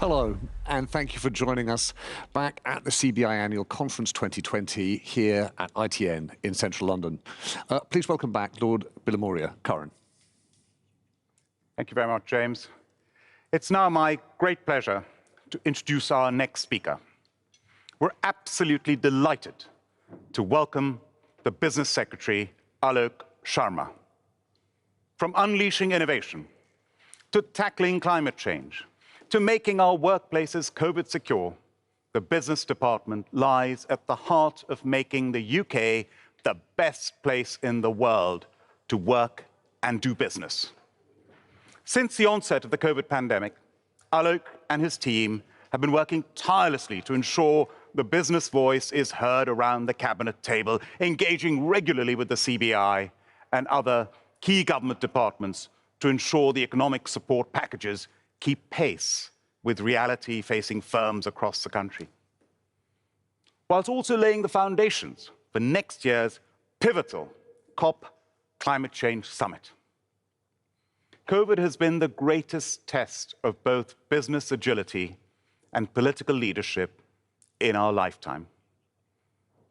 Hello, and thank you for joining us back at the CBI Annual Conference 2020 here at ITN in central London. Please welcome back Lord Bilimoria Curran. Thank you very much, James. It's now my great pleasure to introduce our next speaker. We're absolutely delighted to welcome the Business Secretary, Alok Sharma. From unleashing innovation, to tackling climate change, to making our workplaces COVID secure, the business department lies at the heart of making the UK the best place in the world to work and do business. Since the onset of the COVID pandemic, Alok and his team have been working tirelessly to ensure the business voice is heard around the cabinet table, engaging regularly with the CBI and other key government departments to ensure the economic support packages keep pace with reality facing firms across the country, whilst also laying the foundations for next year's pivotal COP Climate Change Summit. COVID has been the greatest test of both business agility and political leadership in our lifetime.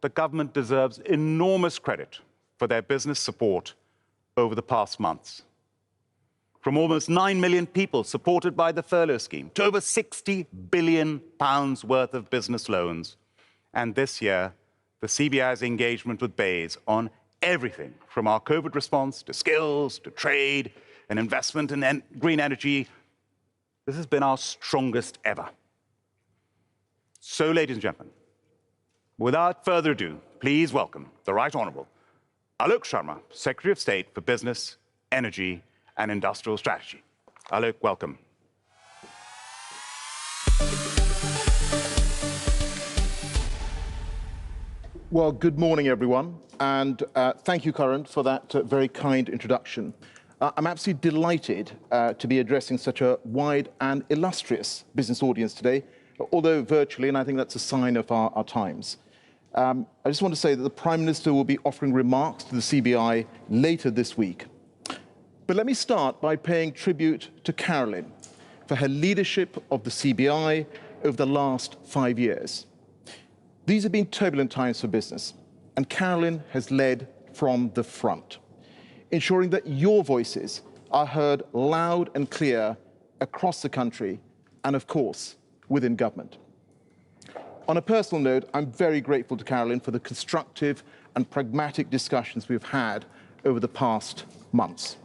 The government deserves enormous credit for their business support over the past months. From almost 9 million people supported by the furlough scheme to over £60 billion worth of business loans. And this year, the CBI's engagement with BEIS on everything from our COVID response to skills, to trade, and investment in green energy, this has been our strongest ever. So, ladies and gentlemen, without further ado, please welcome the Right Honourable Alok Sharma, Secretary of State for Business, Energy and Industrial Strategy. Alok, welcome. Well, good morning, everyone, and thank you, Curran, for that very kind introduction. I'm absolutely delighted to be addressing such a wide and illustrious business audience today, although virtually, and I think that's a sign of our times. I just want to say that the Prime Minister will be offering remarks to the CBI later this week. But let me start by paying tribute to Carolyn for her leadership of the CBI over the last 5 years. These have been turbulent times for business, and Carolyn has led from the front, ensuring that your voices are heard loud and clear across the country and, of course, within government. On a personal note, I'm very grateful to Carolyn for the constructive and pragmatic discussions we've had over the past months.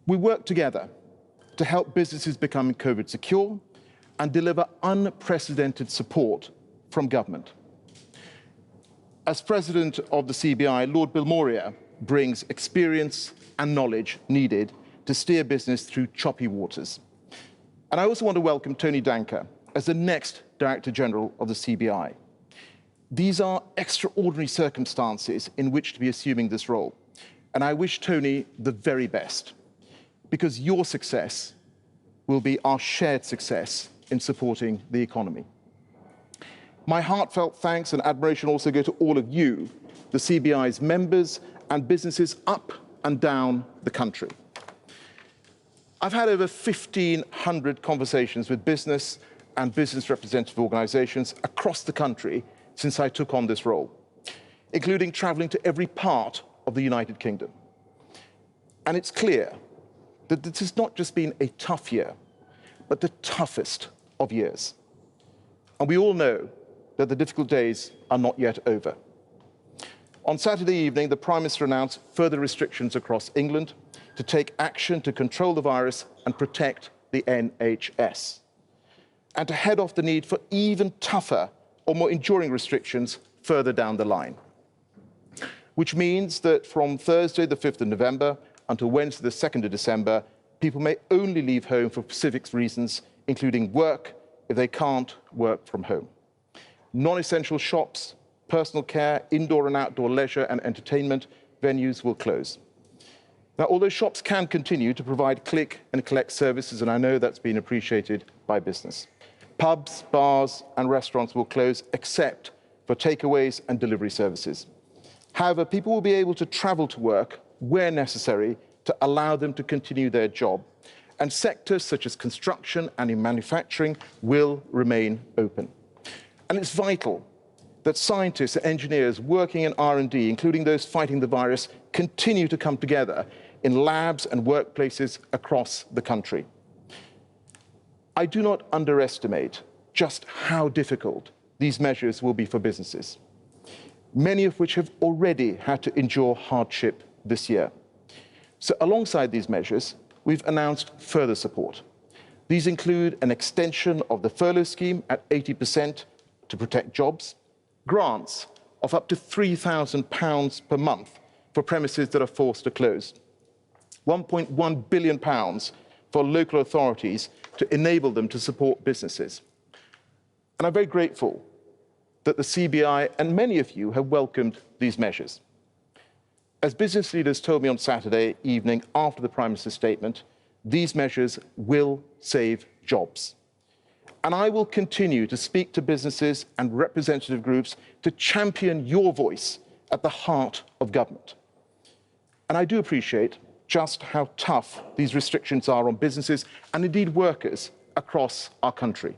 We work together to help businesses become COVID secure and deliver unprecedented support from government. As President of the CBI, Lord Bilimoria brings experience and knowledge needed to steer business through choppy waters. And I also want to welcome Tony Danker as the next Director General of the CBI. These are extraordinary circumstances in which to be assuming this role, and I wish Tony the very best, because your success will be our shared success in supporting the economy. My heartfelt thanks and admiration also go to all of you, the CBI's members and businesses up and down the country. I've had over 1,500 conversations with business and business representative organisations across the country since I took on this role, including travelling to every part of the United Kingdom. And it's clear that this has not just been a tough year, but the toughest of years. And we all know that the difficult days are not yet over. On Saturday evening, the Prime Minister announced further restrictions across England to take action to control the virus and protect the NHS, and to head off the need for even tougher or more enduring restrictions further down the line. Which means that from Thursday, the 5th of November, until Wednesday, the 2nd of December, people may only leave home for specific reasons, including work, if they can't work from home. Non-essential shops, personal care, indoor and outdoor leisure and entertainment venues will close. Now, although shops can continue to provide click and collect services, and I know that's been appreciated by business, pubs, bars and restaurants will close except for takeaways and delivery services. However, people will be able to travel to work where necessary to allow them to continue their job, and sectors such as construction and in manufacturing will remain open. And it's vital that scientists and engineers working in R&D, including those fighting the virus, continue to come together in labs and workplaces across the country. I do not underestimate just how difficult these measures will be for businesses, many of which have already had to endure hardship this year. So alongside these measures, we've announced further support. These include an extension of the furlough scheme at 80% to protect jobs, grants of up to £3,000 per month for premises that are forced to close, £1.1 billion for local authorities to enable them to support businesses. And I'm very grateful that the CBI and many of you have welcomed these measures. As business leaders told me on Saturday evening after the Prime Minister's statement, these measures will save jobs. And I will continue to speak to businesses and representative groups to champion your voice at the heart of government. And I do appreciate just how tough these restrictions are on businesses and indeed workers across our country.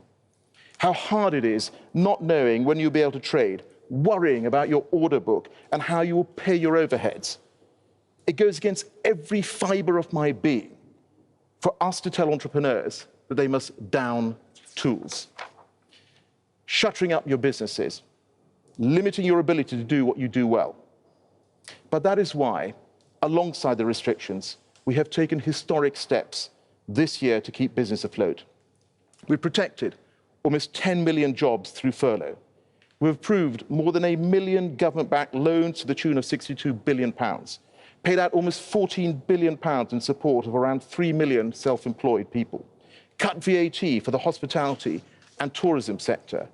How hard it is not knowing when you'll be able to trade, worrying about your order book and how you will pay your overheads. It goes against every fibre of my being for us to tell entrepreneurs that they must down tools. Shuttering up your businesses, limiting your ability to do what you do well. But that is why, alongside the restrictions, we have taken historic steps this year to keep business afloat. We've protected almost 10 million jobs through furlough. We've approved more than 1 million government-backed loans to the tune of £62 billion, paid out almost £14 billion in support of around 3 million self-employed people, cut VAT for the hospitality and tourism sector,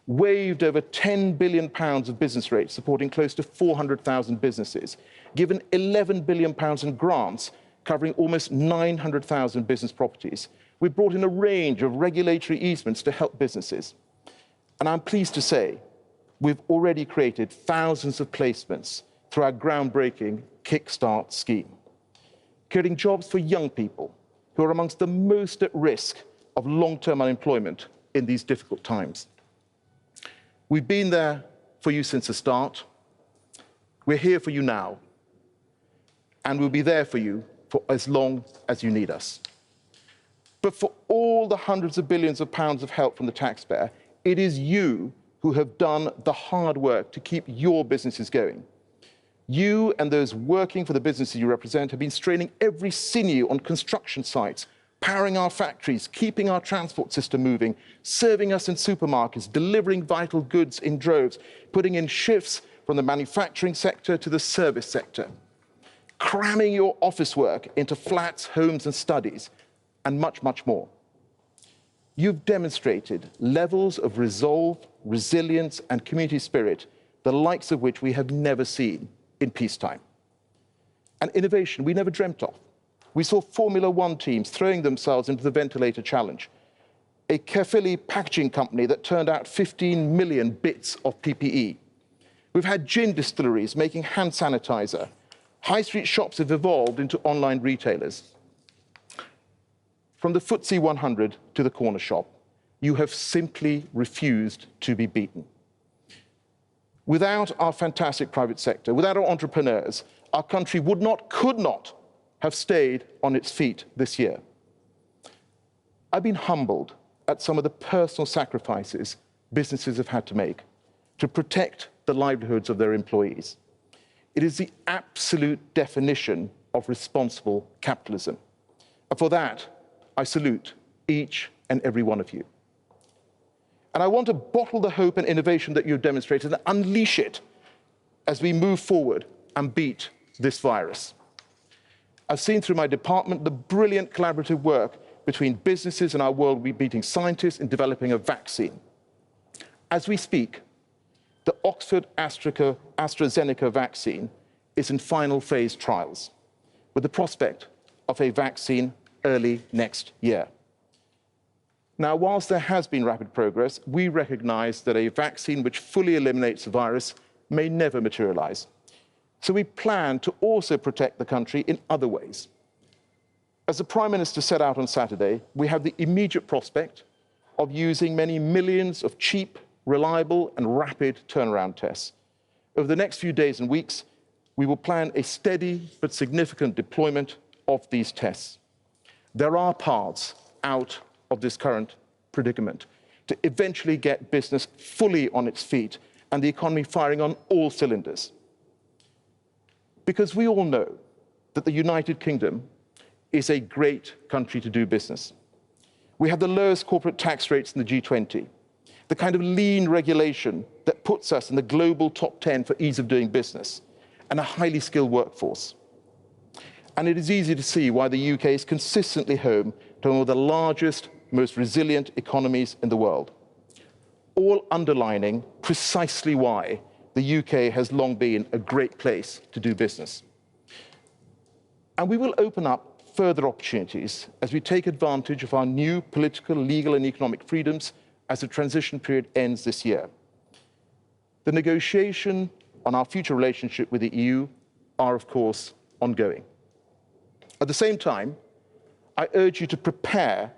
waived over £10 billion of business rates, supporting close to 400,000 businesses, given £11 billion in grants, covering almost 900,000 business properties. We brought in a range of regulatory easements to help businesses. And I'm pleased to say we've already created thousands of placements through our groundbreaking Kickstart scheme, creating jobs for young people who are amongst the most at risk of long-term unemployment in these difficult times. We've been there for you since the start. We're here for you now. And we'll be there for you for as long as you need us. But for all the hundreds of billions of pounds of help from the taxpayer, it is you who have done the hard work to keep your businesses going. You and those working for the businesses you represent have been straining every sinew on construction sites, powering our factories, keeping our transport system moving, serving us in supermarkets, delivering vital goods in droves, putting in shifts from the manufacturing sector to the service sector, cramming your office work into flats, homes and studies, and much, much more. You've demonstrated levels of resolve, resilience and community spirit, the likes of which we have never seen in peacetime. And innovation we never dreamt of. We saw Formula One teams throwing themselves into the ventilator challenge, a Carefilly packaging company that turned out 15 million bits of PPE. We've had gin distilleries making hand sanitizer. High street shops have evolved into online retailers. From the FTSE 100 to the corner shop, you have simply refused to be beaten. Without our fantastic private sector, without our entrepreneurs, our country would not, could not have stayed on its feet this year. I've been humbled at some of the personal sacrifices businesses have had to make to protect the livelihoods of their employees. It is the absolute definition of responsible capitalism. And for that, I salute each and every one of you. And I want to bottle the hope and innovation that you've demonstrated and unleash it as we move forward and beat this virus. I've seen through my department the brilliant collaborative work between businesses and our world-beating scientists in developing a vaccine. As we speak, the Oxford AstraZeneca vaccine is in final phase trials, with the prospect of a vaccine early next year. Now, whilst there has been rapid progress, we recognize that a vaccine which fully eliminates the virus may never materialize. So we plan to also protect the country in other ways. As the Prime Minister set out on Saturday, we have the immediate prospect of using many millions of cheap, reliable and rapid turnaround tests. Over the next few days and weeks, we will plan a steady but significant deployment of these tests. There are paths out of this current predicament to eventually get business fully on its feet and the economy firing on all cylinders. Because we all know that the United Kingdom is a great country to do business. We have the lowest corporate tax rates in the G20, the kind of lean regulation that puts us in the global top 10 for ease of doing business, and a highly skilled workforce. And it is easy to see why the UK is consistently home to one of the largest, most resilient economies in the world, all underlining precisely why the UK has long been a great place to do business. And we will open up further opportunities as we take advantage of our new political, legal and economic freedoms as the transition period ends this year. The negotiation on our future relationship with the EU are, of course, ongoing. At the same time, I urge you to prepare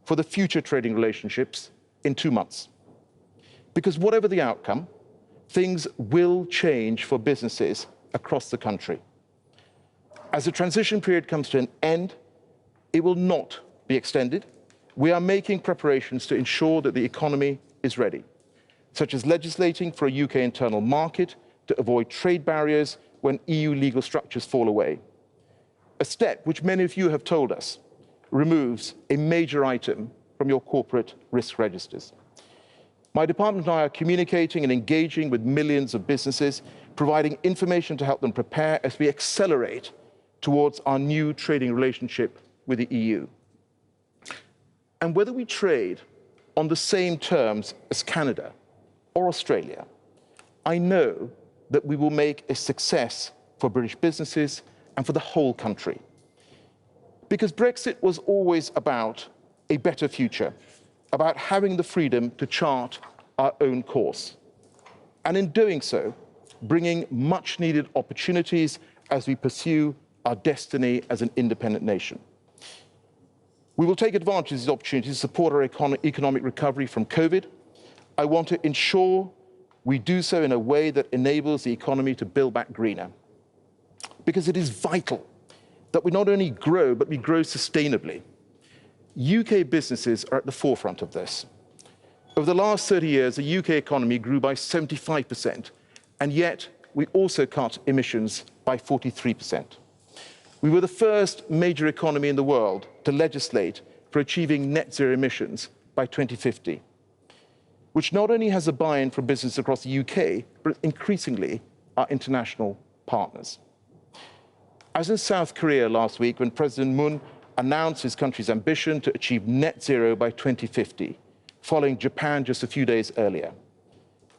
for the future trading relationships in 2 months. Because whatever the outcome, things will change for businesses across the country. As the transition period comes to an end, it will not be extended. We are making preparations to ensure that the economy is ready, such as legislating for a UK internal market to avoid trade barriers when EU legal structures fall away. A step which many of you have told us removes a major item from your corporate risk registers. My department and I are communicating and engaging with millions of businesses, providing information to help them prepare as we accelerate towards our new trading relationship with the EU. And whether we trade on the same terms as Canada or Australia, I know that we will make a success for British businesses and for the whole country. Because Brexit was always about a better future, about having the freedom to chart our own course. And in doing so, bringing much needed opportunities as we pursue our destiny as an independent nation. We will take advantage of these opportunities to support our economic recovery from COVID. I want to ensure we do so in a way that enables the economy to build back greener. Because it is vital that we not only grow, but we grow sustainably. UK businesses are at the forefront of this. Over the last 30 years, the UK economy grew by 75%, and yet we also cut emissions by 43%. We were the first major economy in the world to legislate for achieving net zero emissions by 2050, which not only has a buy-in from business across the UK, but increasingly our international partners. I was in South Korea last week when President Moon announced his country's ambition to achieve net zero by 2050, following Japan just a few days earlier.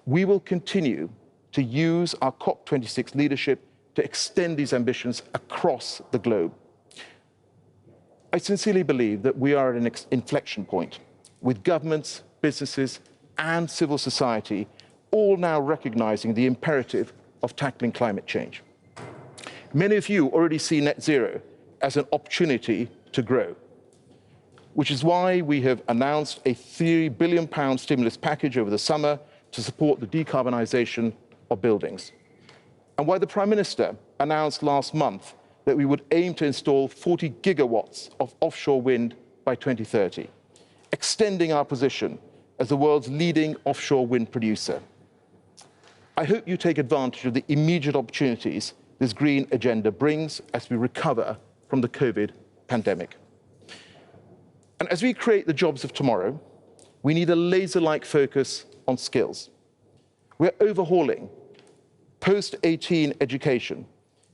We will continue to use our COP26 leadership to extend these ambitions across the globe. I sincerely believe that we are at an inflection point, with governments, businesses, and civil society all now recognizing the imperative of tackling climate change. Many of you already see net zero as an opportunity to grow, which is why we have announced a £3 billion stimulus package over the summer to support the decarbonisation of buildings, and why the Prime Minister announced last month that we would aim to install 40 gigawatts of offshore wind by 2030, extending our position as the world's leading offshore wind producer. I hope you take advantage of the immediate opportunities this green agenda brings as we recover from the COVID pandemic. And as we create the jobs of tomorrow, we need a laser-like focus on skills. We're overhauling post-18 education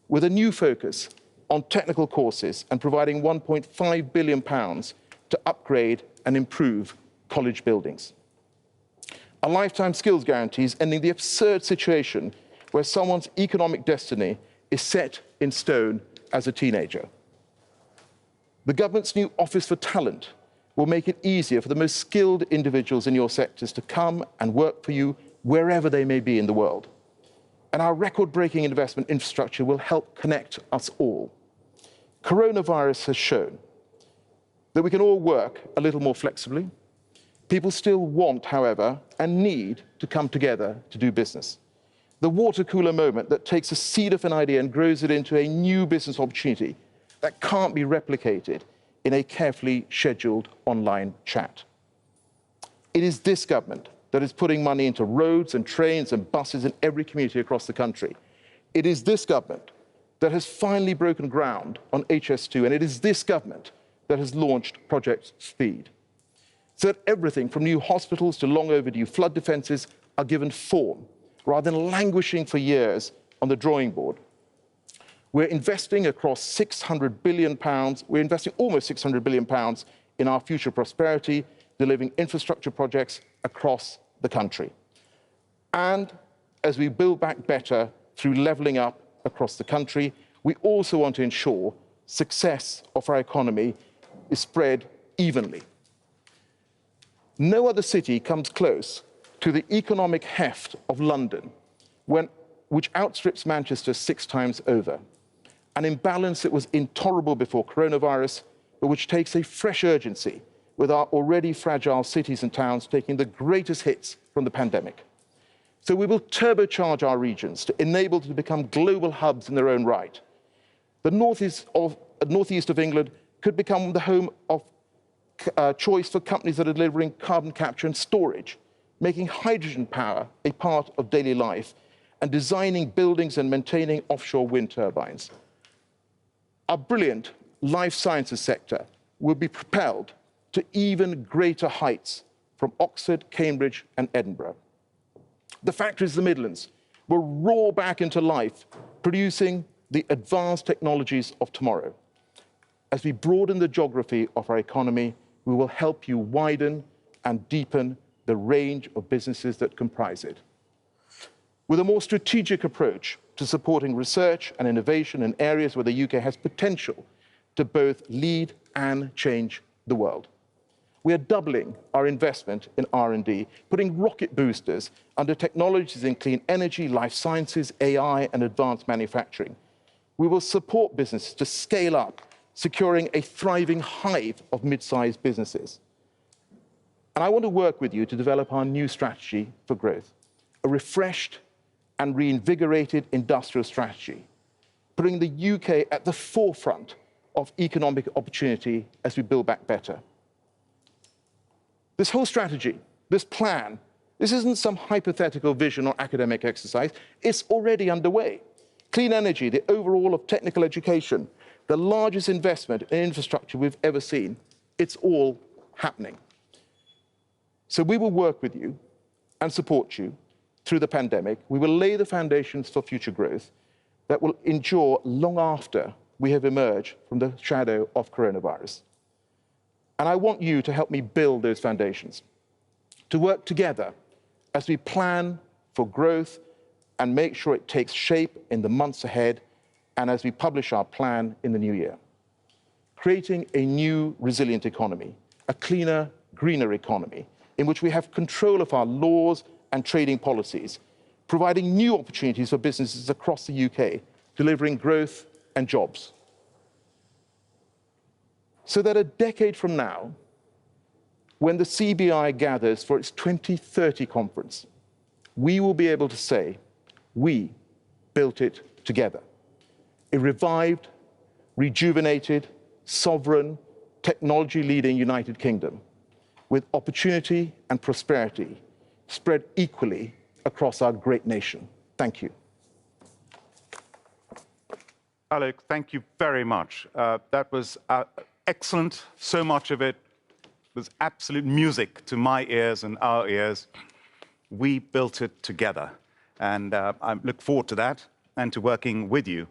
with a new focus on technical courses and providing £1.5 billion to upgrade and improve college buildings. A lifetime skills guarantee is ending the absurd situation where someone's economic destiny is set in stone as a teenager. The government's new Office for Talent will make it easier for the most skilled individuals in your sectors to come and work for you wherever they may be in the world. And our record-breaking investment infrastructure will help connect us all. Coronavirus has shown that we can all work a little more flexibly. People still want, however, and need to come together to do business. The water cooler moment that takes a seed of an idea and grows it into a new business opportunity that can't be replicated in a carefully scheduled online chat. It is this government that is putting money into roads and trains and buses in every community across the country. It is this government that has finally broken ground on HS2, and it is this government that has launched Project Speed, so that everything from new hospitals to long overdue flood defences are given form, rather than languishing for years on the drawing board. We're investing across £600 billion, we're investing almost £600 billion in our future prosperity, delivering infrastructure projects across the country. And as we build back better through levelling up across the country, we also want to ensure success of our economy is spread evenly. No other city comes close to the economic heft of London, which outstrips Manchester 6 times over. An imbalance that was intolerable before coronavirus, but which takes a fresh urgency with our already fragile cities and towns taking the greatest hits from the pandemic. So we will turbocharge our regions to enable them to become global hubs in their own right. The northeast of England could become the home of choice for companies that are delivering carbon capture and storage, making hydrogen power a part of daily life, and designing buildings and maintaining offshore wind turbines. Our brilliant life sciences sector will be propelled to even greater heights from Oxford, Cambridge, and Edinburgh. The factories of the Midlands will roar back into life, producing the advanced technologies of tomorrow. As we broaden the geography of our economy, we will help you widen and deepen the range of businesses that comprise it. With a more strategic approach to supporting research and innovation in areas where the UK has potential to both lead and change the world. We are doubling our investment in R&D, putting rocket boosters under technologies in clean energy, life sciences, AI, and advanced manufacturing. We will support businesses to scale up, securing a thriving hive of mid-sized businesses. And I want to work with you to develop our new strategy for growth, a refreshed and reinvigorated industrial strategy, putting the UK at the forefront of economic opportunity as we build back better. This whole strategy, this plan, this isn't some hypothetical vision or academic exercise. It's already underway. Clean energy, the overhaul of technical education, the largest investment in infrastructure we've ever seen, it's all happening. So we will work with you and support you through the pandemic. We will lay the foundations for future growth that will endure long after we have emerged from the shadow of coronavirus. And I want you to help me build those foundations, to work together as we plan for growth and make sure it takes shape in the months ahead and as we publish our plan in the new year. Creating a new resilient economy, a cleaner, greener economy in which we have control of our laws and trading policies, providing new opportunities for businesses across the UK, delivering growth and jobs. So that a decade from now, when the CBI gathers for its 2030 conference, we will be able to say, we built it together. A revived, rejuvenated, sovereign, technology-leading United Kingdom with opportunity and prosperity spread equally across our great nation. Thank you. Alok, thank you very much. That was excellent. So much of it was absolute music to my ears and our ears. We built it together, and I look forward to that and to working with you.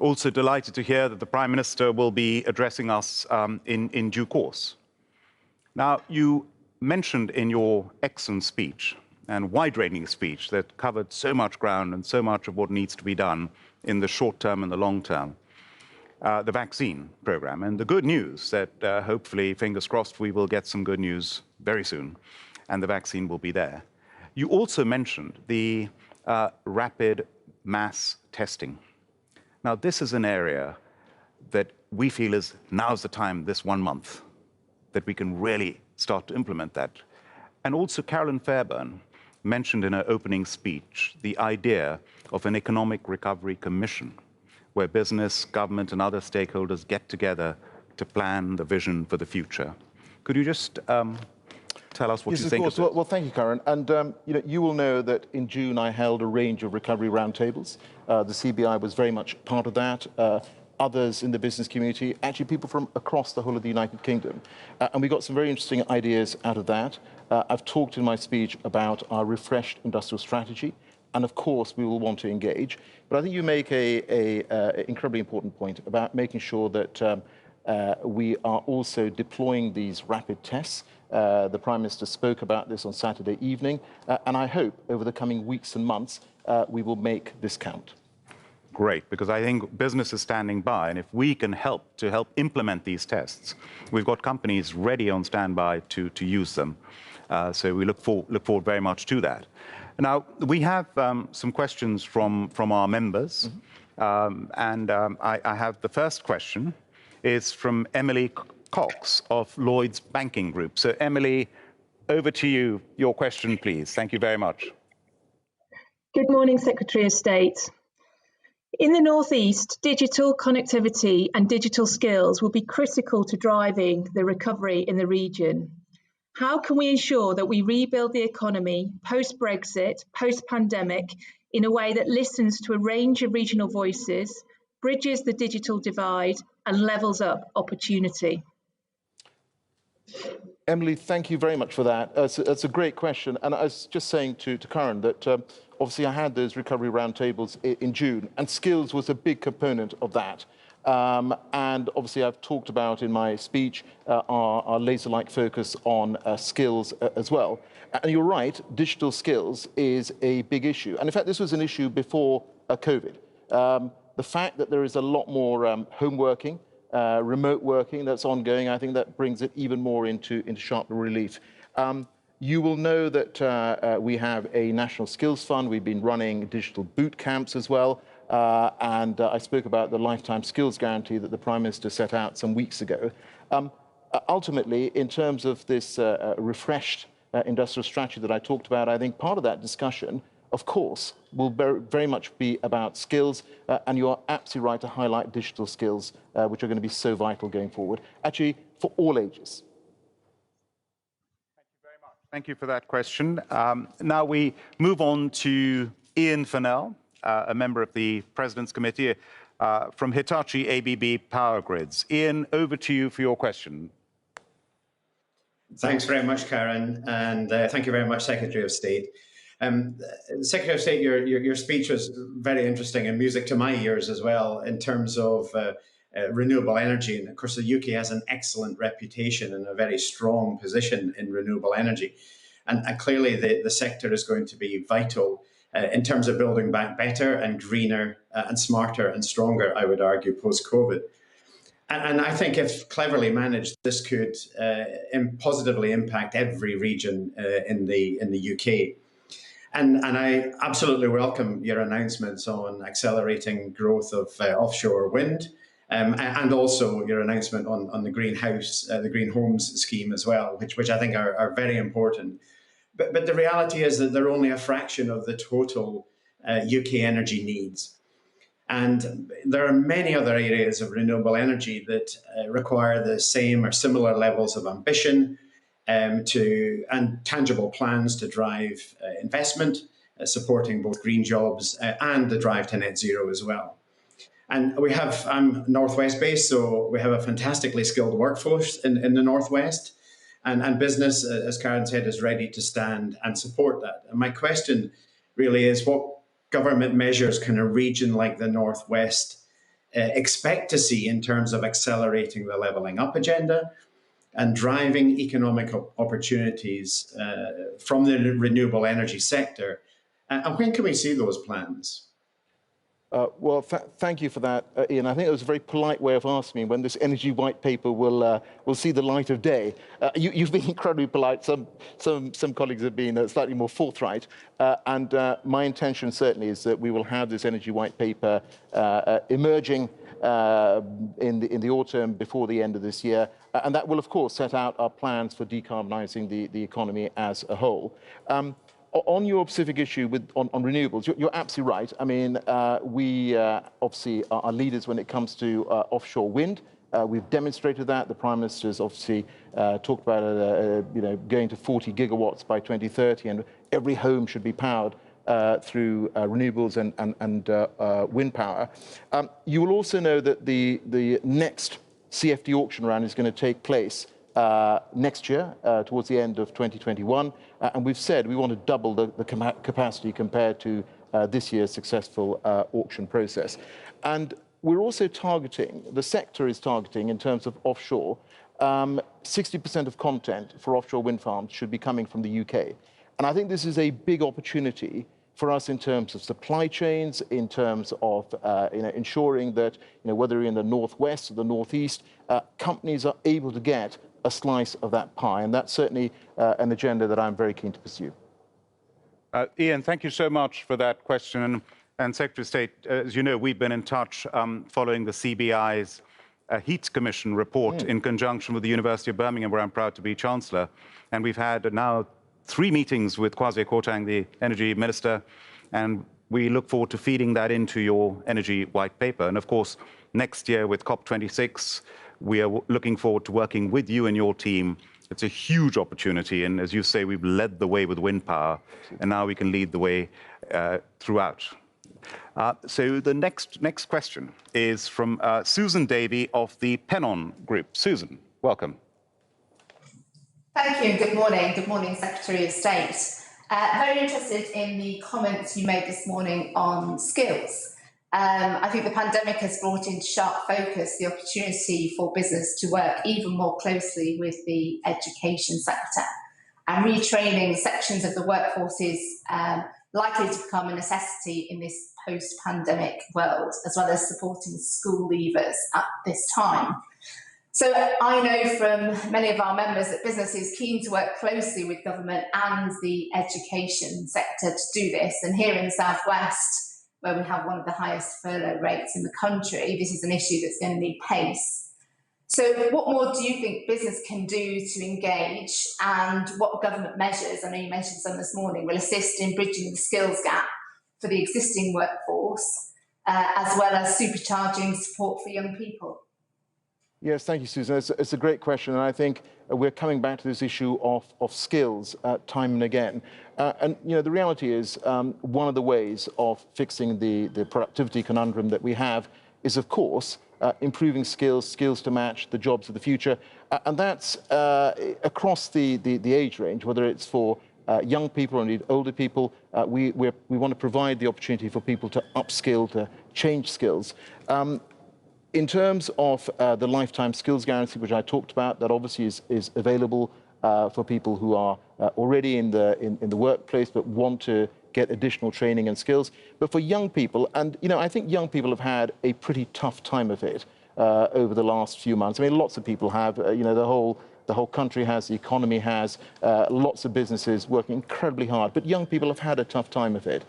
Also delighted to hear that the Prime Minister will be addressing us in due course. Now, you mentioned in your excellent speech and wide-ranging speech that covered so much ground and so much of what needs to be done in the short term and the long term, the vaccine program. And the good news that hopefully, fingers crossed, we will get some good news very soon, and the vaccine will be there. You also mentioned the rapid mass testing. Now, this is an area that we feel is now's the time, this 1 month, that we can really start to implement that. And also Carolyn Fairbairn mentioned in her opening speech the idea of an economic recovery commission where business, government and other stakeholders get together to plan the vision for the future. Could you just tell us what you think of it? Well, thank you, Karen. And you will know that in June I held a range of recovery roundtables. The CBI was very much part of that. Others in the business community, actually people from across the whole of the United Kingdom. And we got some very interesting ideas out of that. I've talked in my speech about our refreshed industrial strategy. And of course, we will want to engage. But I think you make an incredibly important point about making sure that we are also deploying these rapid tests. The Prime Minister spoke about this on Saturday evening. And I hope over the coming weeks and months, we will make this count. Great, because I think business is standing by, and if we can help implement these tests, we've got companies ready on standby to use them. So we look forward very much to that. Now, we have some questions from our members, I have the first question is from Emily Cox of Lloyds Banking Group. So Emily, over to you. Your question, please. Thank you very much. Good morning, Secretary of State. In the North East, digital connectivity and digital skills will be critical to driving the recovery in the region. How can we ensure that we rebuild the economy post-Brexit, post-pandemic, in a way that listens to a range of regional voices, bridges the digital divide and levels up opportunity? Emily, thank you very much for that. That's a great question. And I was just saying to Karen that obviously I had those recovery roundtables in June, and skills was a big component of that. And obviously I've talked about in my speech our laser-like focus on skills as well. And you're right, digital skills is a big issue. And in fact, this was an issue before COVID. The fact that there is a lot more home working, remote working that's ongoing, I think that brings it even more into sharp relief. You will know that we have a National Skills Fund. We've been running digital boot camps as well. And I spoke about the lifetime skills guarantee that the Prime Minister set out some weeks ago. Ultimately, in terms of this refreshed industrial strategy that I talked about, I think part of that discussion, of course, will very much be about skills. And you are absolutely right to highlight digital skills, which are going to be so vital going forward, actually for all ages. Thank you very much. Thank you for that question. Now we move on to Ian Fennell, a member of the President's Committee from Hitachi ABB Power Grids. Ian, over to you for your question. Thanks very much, Karen, and thank you very much, Secretary of State. Secretary of State, your speech was very interesting and music to my ears as well in terms of renewable energy. And of course, the UK has an excellent reputation and a very strong position in renewable energy. And clearly the sector is going to be vital in terms of building back better and greener and smarter and stronger, I would argue, post-COVID. And I think if cleverly managed, this could positively impact every region in the UK. And I absolutely welcome your announcements on accelerating growth of offshore wind, and also your announcement on the green homes scheme as well, which I think are very important. But the reality is that they're only a fraction of the total UK energy needs. And there are many other areas of renewable energy that require the same or similar levels of ambition and tangible plans to drive investment, supporting both green jobs and the drive to net zero as well. And I'm Northwest based, so we have a fantastically skilled workforce in the Northwest. And business, as Karen said, is ready to stand and support that. And my question really is, what government measures can a region like the Northwest expect to see in terms of accelerating the levelling up agenda and driving economic opportunities from the renewable energy sector? And when can we see those plans? Well, thank you for that, Ian. I think it was a very polite way of asking me when this energy white paper will see the light of day. You've been incredibly polite. Some colleagues have been slightly more forthright. And my intention certainly is that we will have this energy white paper emerging in the autumn before the end of this year. And that will, of course, set out our plans for decarbonising the economy as a whole. On your specific issue on renewables, you're absolutely right. I mean, we obviously are leaders when it comes to offshore wind. We've demonstrated that. The Prime Minister's obviously talked about going to 40 gigawatts by 2030, and every home should be powered through renewables and wind power. You will also know that the next CFD auction round is going to take place next year, towards the end of 2021. And we've said we want to double the capacity compared to this year's successful auction process. And we're also targeting, the sector is targeting in terms of offshore, 60% of content for offshore wind farms should be coming from the UK. And I think this is a big opportunity for us in terms of supply chains, in terms of ensuring that whether you're in the Northwest or the Northeast, companies are able to get a slice of that pie. And that's certainly an agenda that I'm very keen to pursue. Ian, thank you so much for that question. And Secretary of State, as you know, we've been in touch following the CBI's Heats Commission report in conjunction with the University of Birmingham, where I'm proud to be Chancellor. And we've had now 3 meetings with Kwasi Kwarteng, the Energy Minister, and we look forward to feeding that into your energy white paper. And of course, next year with COP26, we are looking forward to working with you and your team. It's a huge opportunity, and as you say, we've led the way with wind power, and now we can lead the way throughout. So the next question is from Susan Davey of the Pennon Group. Susan, welcome. Thank you and good morning. Good morning, Secretary of State. Very interested in the comments you made this morning on skills. I think the pandemic has brought into sharp focus the opportunity for business to work even more closely with the education sector, and retraining sections of the workforce is likely to become a necessity in this post-pandemic world, as well as supporting school leavers at this time. So I know from many of our members that business is keen to work closely with government and the education sector to do this, and here in the South West, where we have one of the highest furlough rates in the country, this is an issue that's going to need pace. So what more do you think business can do to engage, and what government measures, I know you mentioned some this morning, will assist in bridging the skills gap for the existing workforce, as well as supercharging support for young people? Yes, thank you, Susan. It's a great question, and I think we're coming back to this issue of skills time and again. And the reality is one of the ways of fixing the productivity conundrum that we have is, of course, improving skills to match the jobs of the future, and that's across the age range, whether it's for young people or indeed older people. We want to provide the opportunity for people to upskill, to change skills. In terms of the lifetime skills guarantee, which I talked about, that obviously is available for people who are already in the workplace but want to get additional training and skills. But for young people, and I think young people have had a pretty tough time of it over the last few months. I mean, lots of people have. The whole country has, the economy has, lots of businesses working incredibly hard. But young people have had a tough time of it,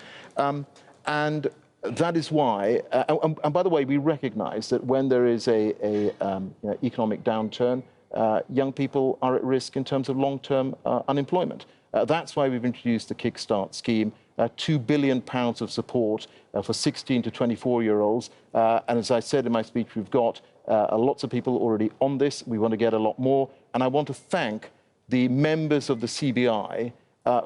and that is why, and by the way, we recognise that when there is a economic downturn, young people are at risk in terms of long-term unemployment. That's why we've introduced the Kickstart scheme, £2 billion of support for 16 to 24-year-olds. And as I said in my speech, we've got lots of people already on this. We want to get a lot more. And I want to thank the members of the CBI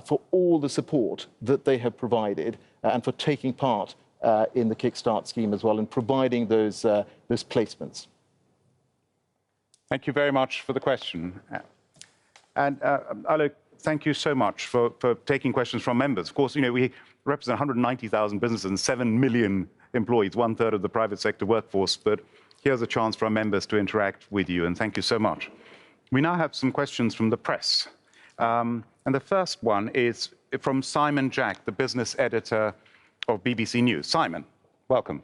for all the support that they have provided and for taking part in the Kickstart scheme as well, and providing those placements. Thank you very much for the question. And Alok, thank you so much for taking questions from members. Of course, we represent 190,000 businesses and 7 million employees, 1/3 of the private sector workforce. But here's a chance for our members to interact with you, and thank you so much. We now have some questions from the press. And the first one is from Simon Jack, the business editor of BBC News. Simon, welcome.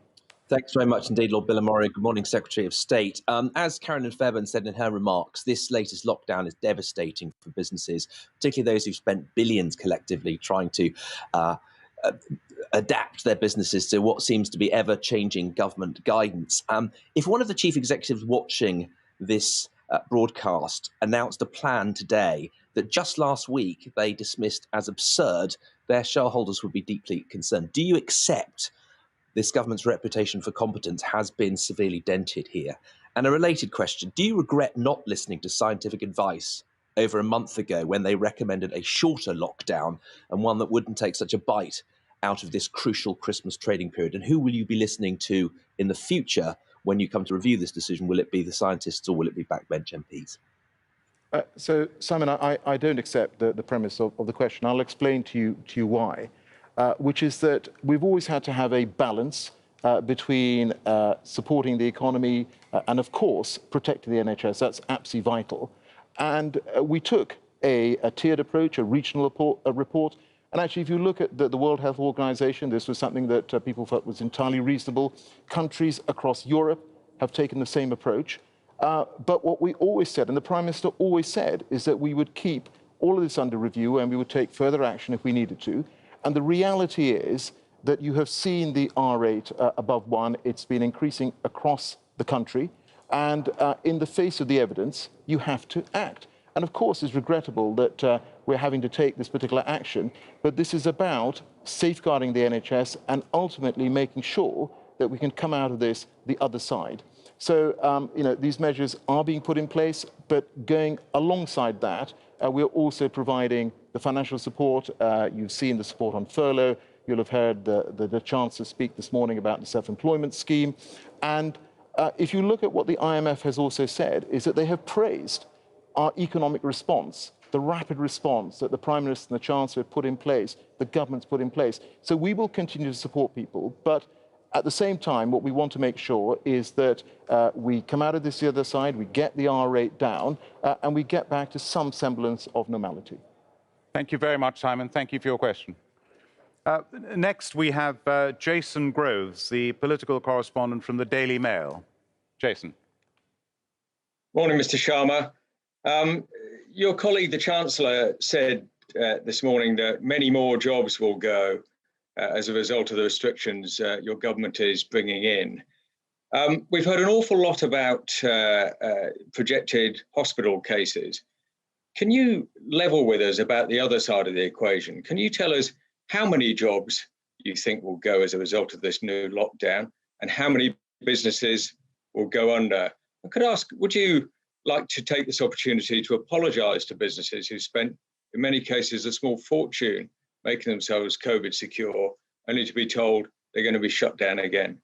Thanks very much indeed, Lord Bilimorio. Good morning, Secretary of State. As Karen Fairbairn said in her remarks, this latest lockdown is devastating for businesses, particularly those who've spent billions collectively trying to adapt their businesses to what seems to be ever-changing government guidance. If one of the chief executives watching this broadcast announced a plan today that just last week they dismissed as absurd, their shareholders would be deeply concerned. Do you accept this government's reputation for competence has been severely dented here? And a related question, do you regret not listening to scientific advice over a month ago when they recommended a shorter lockdown and one that wouldn't take such a bite out of this crucial Christmas trading period? And who will you be listening to in the future when you come to review this decision? Will it be the scientists or will it be backbench MPs? So, Simon, I don't accept the premise of the question. I'll explain to you why. Which is that we've always had to have a balance between supporting the economy and, of course, protecting the NHS. That's absolutely vital. And we took a tiered approach, a regional report. And actually, if you look at the World Health Organization, this was something that people felt was entirely reasonable. Countries across Europe have taken the same approach. But what we always said, and the Prime Minister always said, is that we would keep all of this under review and we would take further action if we needed to. And the reality is that you have seen the R rate above 1. It's been increasing across the country. And in the face of the evidence, you have to act. And of course, it's regrettable that we're having to take this particular action. But this is about safeguarding the NHS and ultimately making sure that we can come out of this the other side. So, these measures are being put in place, but going alongside that, we're also providing the financial support. You've seen the support on furlough. You'll have heard the Chancellor speak this morning about the self-employment scheme. And if you look at what the IMF has also said, is that they have praised our economic response, the rapid response that the Prime Minister and the Chancellor have put in place, the government's put in place. So we will continue to support people, but at the same time, what we want to make sure is that we come out of this the other side, we get the R rate down, and we get back to some semblance of normality. Thank you very much, Simon. Thank you for your question. Next, we have Jason Groves, the political correspondent from the Daily Mail. Jason. Morning, Mr. Sharma. Your colleague, the Chancellor, said this morning that many more jobs will go as a result of the restrictions your government is bringing in. We've heard an awful lot about projected hospital cases. Can you level with us about the other side of the equation? Can you tell us how many jobs you think will go as a result of this new lockdown and how many businesses will go under? I could ask, would you like to take this opportunity to apologise to businesses who spent, in many cases, a small fortune making themselves COVID secure, only to be told they're going to be shut down again?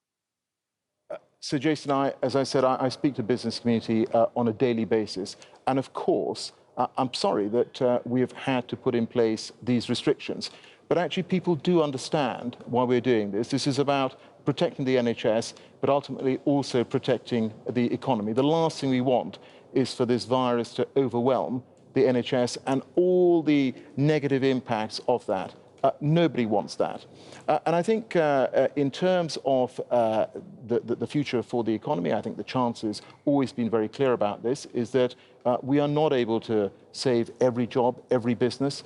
So, Jason, as I said, I speak to the business community on a daily basis. And of course, I'm sorry that we have had to put in place these restrictions. But actually, people do understand why we're doing this. This is about protecting the NHS, but ultimately also protecting the economy. The last thing we want is for this virus to overwhelm the NHS and all the negative impacts of that. Nobody wants that. And I think in terms of the future for the economy, I think the Chancellor's always been very clear about this, is that we are not able to save every job, every business,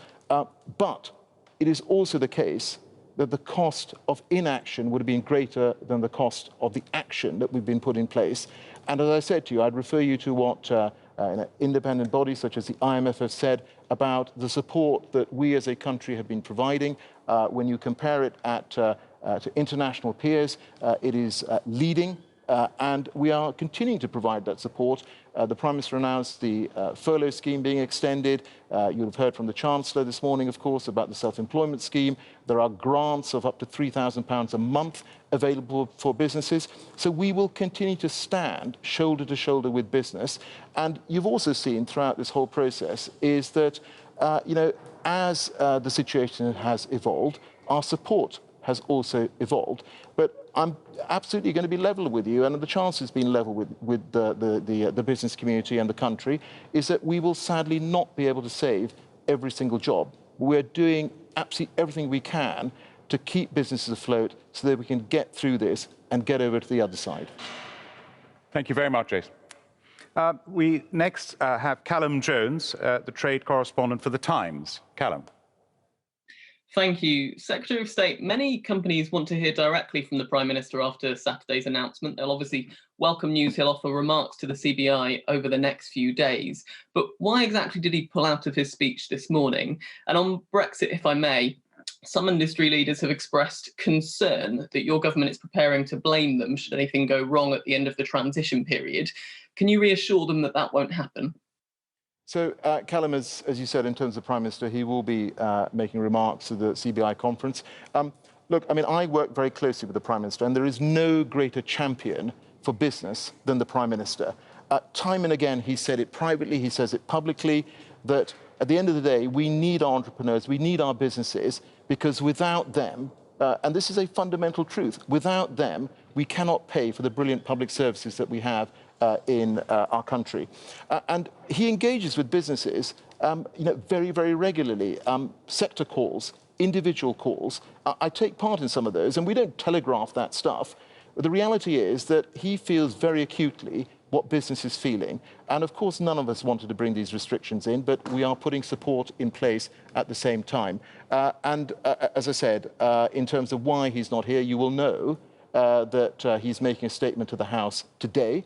but it is also the case that the cost of inaction would have been greater than the cost of the action that we've been put in place. And as I said to you, I'd refer you to what independent bodies such as the IMF have said about the support that we as a country have been providing. When you compare it to international peers, it is leading And we are continuing to provide that support. The Prime Minister announced the furlough scheme being extended. You'll have heard from the Chancellor this morning, of course, about the self-employment scheme. There are grants of up to £3,000 a month available for businesses. So we will continue to stand shoulder to shoulder with business. And you've also seen throughout this whole process is that, as the situation has evolved, our support has also evolved. But I'm absolutely going to be level with you, and the Chancellor's been level with the business community and the country, is that we will sadly not be able to save every single job. We're doing absolutely everything we can to keep businesses afloat so that we can get through this and get over to the other side. Thank you very much, Jason. We next have Callum Jones, the trade correspondent for The Times. Callum. Thank you. Secretary of State, many companies want to hear directly from the Prime Minister after Saturday's announcement. They'll obviously welcome news he'll offer remarks to the CBI over the next few days. But why exactly did he pull out of his speech this morning? And on Brexit, if I may, some industry leaders have expressed concern that your government is preparing to blame them should anything go wrong at the end of the transition period. Can you reassure them that that won't happen? So, Callum, as you said, in terms of Prime Minister, he will be making remarks to the CBI conference. Look, I mean, I work very closely with the Prime Minister, and there is no greater champion for business than the Prime Minister. Time and again, he said it privately, he says it publicly, that at the end of the day, we need our entrepreneurs, we need our businesses, because without them, and this is a fundamental truth, without them, we cannot pay for the brilliant public services that we have in our country. And he engages with businesses very, very regularly. Sector calls, individual calls. I take part in some of those, and we don't telegraph that stuff. But the reality is that he feels very acutely what business is feeling. And of course, none of us wanted to bring these restrictions in, but we are putting support in place at the same time. As I said, in terms of why he's not here, you will know that he's making a statement to the House today.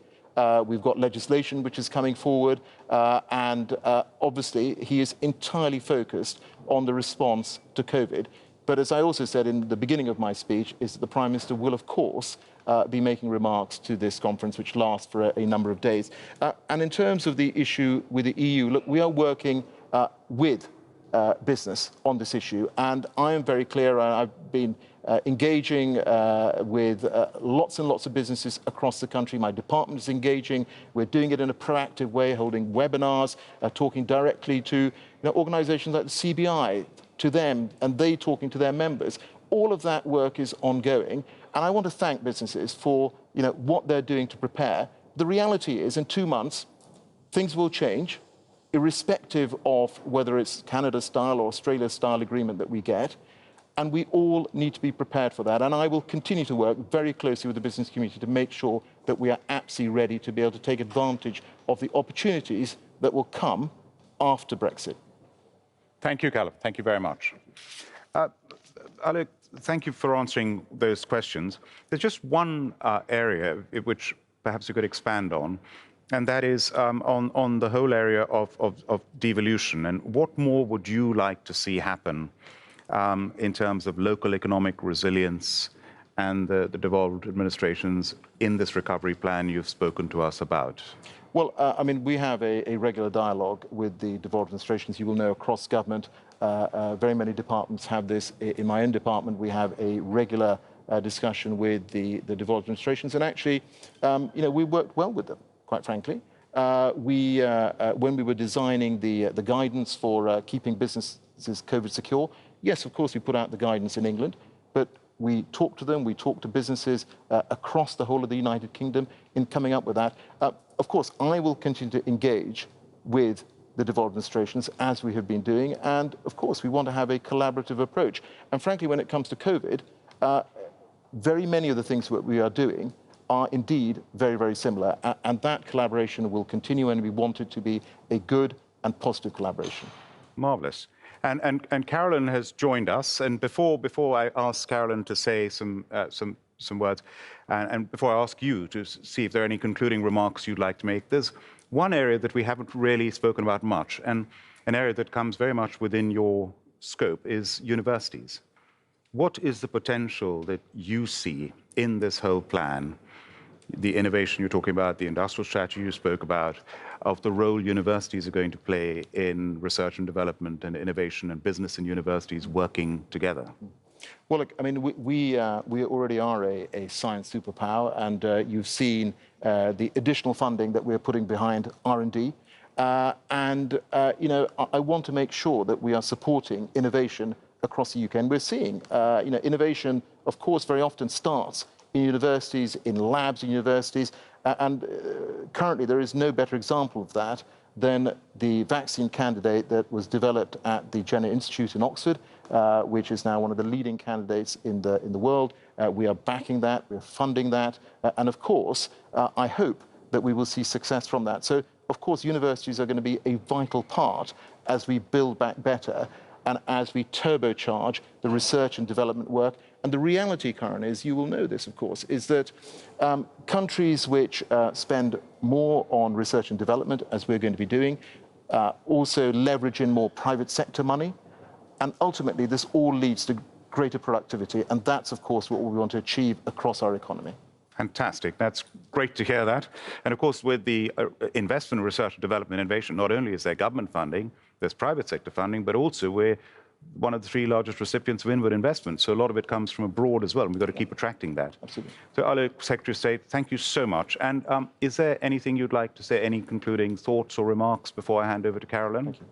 We've got legislation which is coming forward, and obviously he is entirely focused on the response to COVID. But as I also said in the beginning of my speech, is that the Prime Minister will, of course, be making remarks to this conference, which lasts for a number of days. And in terms of the issue with the EU, look, we are working with business on this issue, and I am very clear. I've been engaging with lots and lots of businesses across the country. My department is engaging. We're doing it in a proactive way, holding webinars, talking directly to organisations like the CBI, to them, and they talking to their members. All of that work is ongoing, and I want to thank businesses for what they're doing to prepare. The reality is, in 2 months, things will change, irrespective of whether it's Canada-style or Australia-style agreement that we get, and we all need to be prepared for that. And I will continue to work very closely with the business community to make sure that we are absolutely ready to be able to take advantage of the opportunities that will come after Brexit. Thank you, Callum. Thank you very much. Alok, thank you for answering those questions. There's just one area which perhaps you could expand on, and that is on the whole area of devolution. And what more would you like to see happen in terms of local economic resilience and the devolved administrations in this recovery plan you've spoken to us about? Well, I mean, we have a regular dialogue with the devolved administrations. You will know across government, very many departments have this. In my own department, we have a regular discussion with the devolved administrations. And actually, we worked well with them, quite frankly. When we were designing the guidance for keeping businesses COVID secure, yes, of course, we put out the guidance in England, but we talked to them, we talked to businesses across the whole of the United Kingdom in coming up with that. Of course, I will continue to engage with the devolved administrations as we have been doing. And of course, we want to have a collaborative approach. And frankly, when it comes to COVID, very many of the things that we are doing are indeed very, very similar. And that collaboration will continue, and we want it to be a good and positive collaboration. Marvellous. And Carolyn has joined us. And before I ask Carolyn to say some words, and before I ask you to see if there are any concluding remarks you'd like to make, there's one area that we haven't really spoken about much, and an area that comes very much within your scope is universities. What is the potential that you see in this whole plan the innovation you're talking about, the industrial strategy you spoke about, of the role universities are going to play in research and development and innovation, and business and universities working together. Well, look, I mean, we already are a science superpower, and you've seen the additional funding that we're putting behind R&D. You know, I want to make sure that we are supporting innovation across the UK. And we're seeing, you know, innovation, of course, very often starts in universities, in labs in universities. Currently, there is no better example of that than the vaccine candidate that was developed at the Jenner Institute in Oxford, which is now one of the leading candidates in the world. We are backing that, we're funding that, and of course, I hope that we will see success from that. So, of course, universities are going to be a vital part as we build back better and as we turbocharge the research and development work. And the reality, Karen, is, you will know this, of course, is that countries which spend more on research and development, as we're going to be doing, also leverage in more private sector money. And ultimately, this all leads to greater productivity. And that's, of course, what we want to achieve across our economy. Fantastic. That's great to hear that. And of course, with the investment in research and development innovation, not only is there government funding, there's private sector funding, but also we're one of the 3 largest recipients of inward investment. So a lot of it comes from abroad as well, and we've got to keep attracting that. Absolutely. So Alok, Secretary of State, thank you so much. And is there anything you'd like to say, any concluding thoughts or remarks before I hand over to Carolyn? Thank you.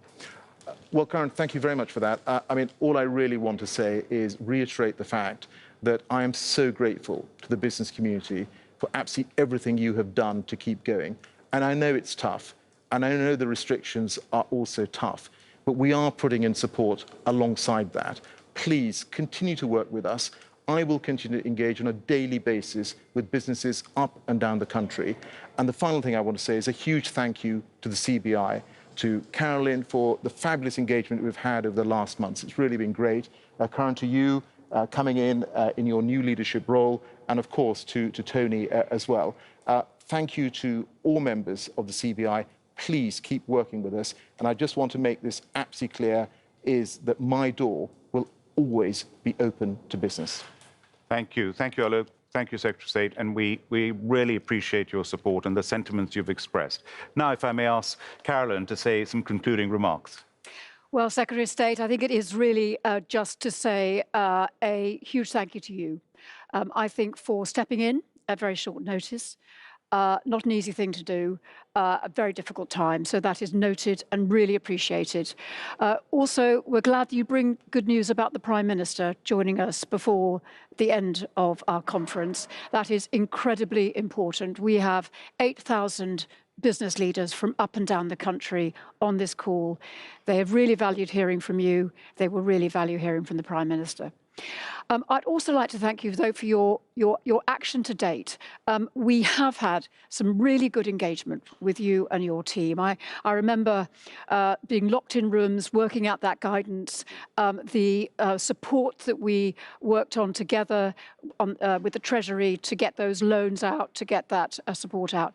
Well, Karen, thank you very much for that. I mean, all I really want to say is reiterate the fact that I am so grateful to the business community for absolutely everything you have done to keep going. And I know it's tough, and I know the restrictions are also tough, but we are putting in support alongside that. Please continue to work with us. I will continue to engage on a daily basis with businesses up and down the country. And the final thing I want to say is a huge thank you to the CBI, to Carolyn for the fabulous engagement we've had over the last months. It's really been great. Karen, to you, coming in your new leadership role, and of course to Tony as well. Thank you to all members of the CBI. Please keep working with us. And I just want to make this absolutely clear, is that my door will always be open to business. Thank you. Thank you, Alok. Thank you, Secretary of State. And we really appreciate your support and the sentiments you've expressed. Now, if I may ask Carolyn to say some concluding remarks. Well, Secretary of State, I think it is really just to say a huge thank you to you. I think for stepping in at very short notice. Not an easy thing to do, a very difficult time. So that is noted and really appreciated. Also, we're glad that you bring good news about the Prime Minister joining us before the end of our conference. That is incredibly important. We have 8,000 business leaders from up and down the country on this call. They have really valued hearing from you. They will really value hearing from the Prime Minister. I'd also like to thank you, though, for your action to date. We have had some really good engagement with you and your team. I remember being locked in rooms, working out that guidance, the support that we worked on together with the Treasury to get those loans out, to get that support out.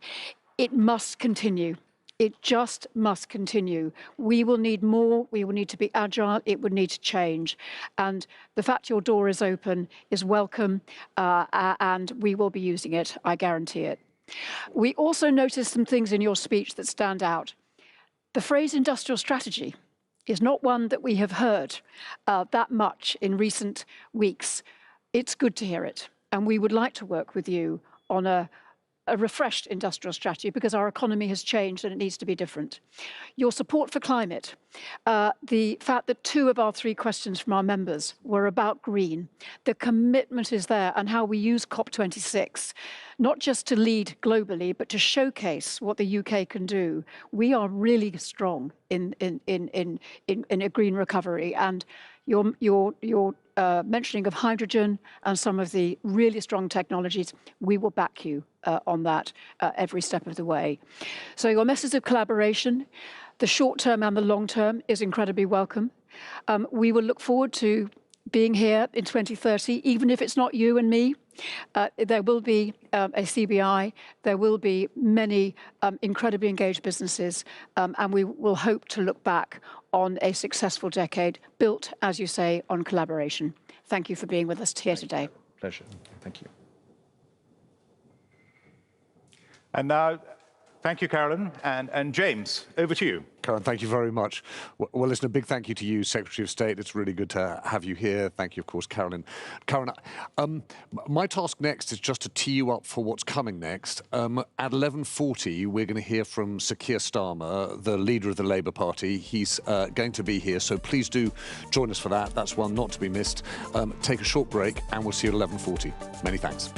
It must continue. It just must continue. We will need more. We will need to be agile. It would need to change. And the fact your door is open is welcome, and we will be using it. I guarantee it. We also noticed some things in your speech that stand out. The phrase industrial strategy is not one that we have heard that much in recent weeks. It's good to hear it. And we would like to work with you on a refreshed industrial strategy, because our economy has changed and it needs to be different. Your support for climate, the fact that 2 of our 3 questions from our members were about green, the commitment is there, and how we use COP26, not just to lead globally, but to showcase what the UK can do. We are really strong in a green recovery, and your mentioning of hydrogen and some of the really strong technologies, we will back you on that every step of the way. So your message of collaboration, the short term and the long term, is incredibly welcome. We will look forward to being here in 2030, even if it's not you and me. There will be a CBI, there will be many incredibly engaged businesses, and we will hope to look back on a successful decade built, as you say, on collaboration. Thank you for being with us here today. Pleasure. Thank you. And now, thank you, Carolyn. And James, over to you. Karen, thank you very much. Well, listen, a big thank you to you, Secretary of State. It's really good to have you here. Thank you, of course, Carolyn. Karen, my task next is just to tee you up for what's coming next. At 11:40, we're going to hear from Sir Keir Starmer, the leader of the Labour Party. He's going to be here, so please do join us for that. That's one not to be missed. Take a short break, and we'll see you at 11:40. Many thanks.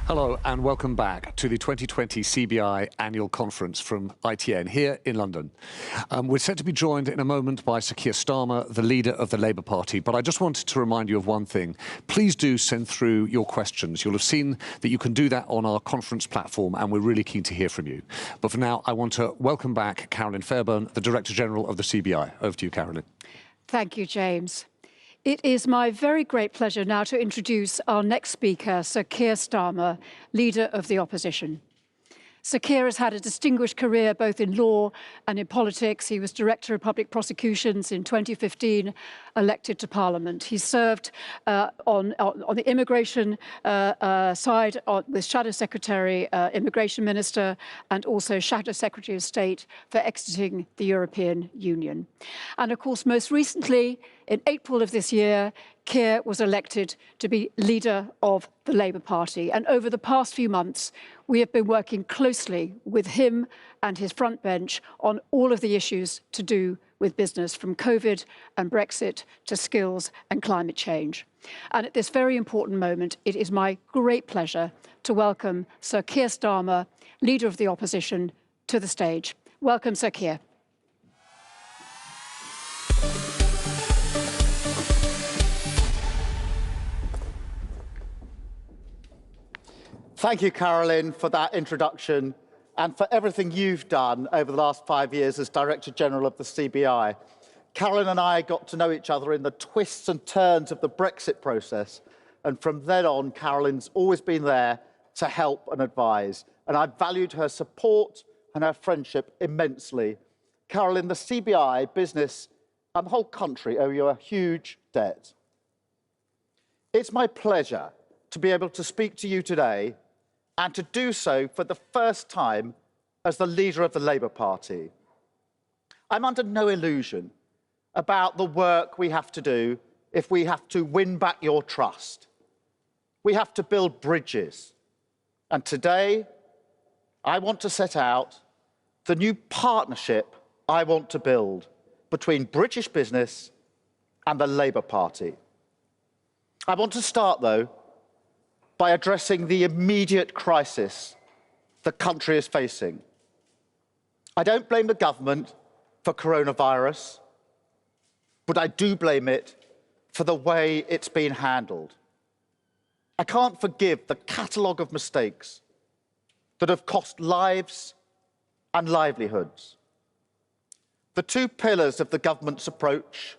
Hello and welcome back to the 2020 CBI annual conference from ITN here in London. We're set to be joined in a moment by Sir Keir Starmer, the leader of the Labour Party, but I just wanted to remind you of one thing. Please do send through your questions. You'll have seen that you can do that on our conference platform and we're really keen to hear from you. But for now, I want to welcome back Carolyn Fairbairn, the Director General of the CBI. Over to you, Carolyn. Thank you, James. It is my very great pleasure now to introduce our next speaker, Sir Keir Starmer, Leader of the Opposition. Sir Keir has had a distinguished career both in law and in politics. He was Director of Public Prosecutions in 2015, elected to Parliament. He served on the immigration side with Shadow Secretary, Immigration Minister, and also Shadow Secretary of State for exiting the European Union. And of course, most recently, in April of this year, Keir was elected to be leader of the Labour Party. And over the past few months, we have been working closely with him and his front bench on all of the issues to do with business, from COVID and Brexit to skills and climate change. And at this very important moment, it is my great pleasure to welcome Sir Keir Starmer, Leader of the Opposition, to the stage. Welcome, Sir Keir. Thank you, Carolyn, for that introduction and for everything you've done over the last 5 years as Director General of the CBI. Carolyn and I got to know each other in the twists and turns of the Brexit process. And from then on, Carolyn's always been there to help and advise. And I've valued her support and her friendship immensely. Carolyn, the CBI, business, and the whole country owe you a huge debt. It's my pleasure to be able to speak to you today and to do so for the first time as the leader of the Labour Party. I'm under no illusion about the work we have to do if we have to win back your trust. We have to build bridges. And today, I want to set out the new partnership I want to build between British business and the Labour Party. I want to start, though, by addressing the immediate crisis the country is facing. I don't blame the government for coronavirus, but I do blame it for the way it's been handled. I can't forgive the catalogue of mistakes that have cost lives and livelihoods. The two pillars of the government's approach,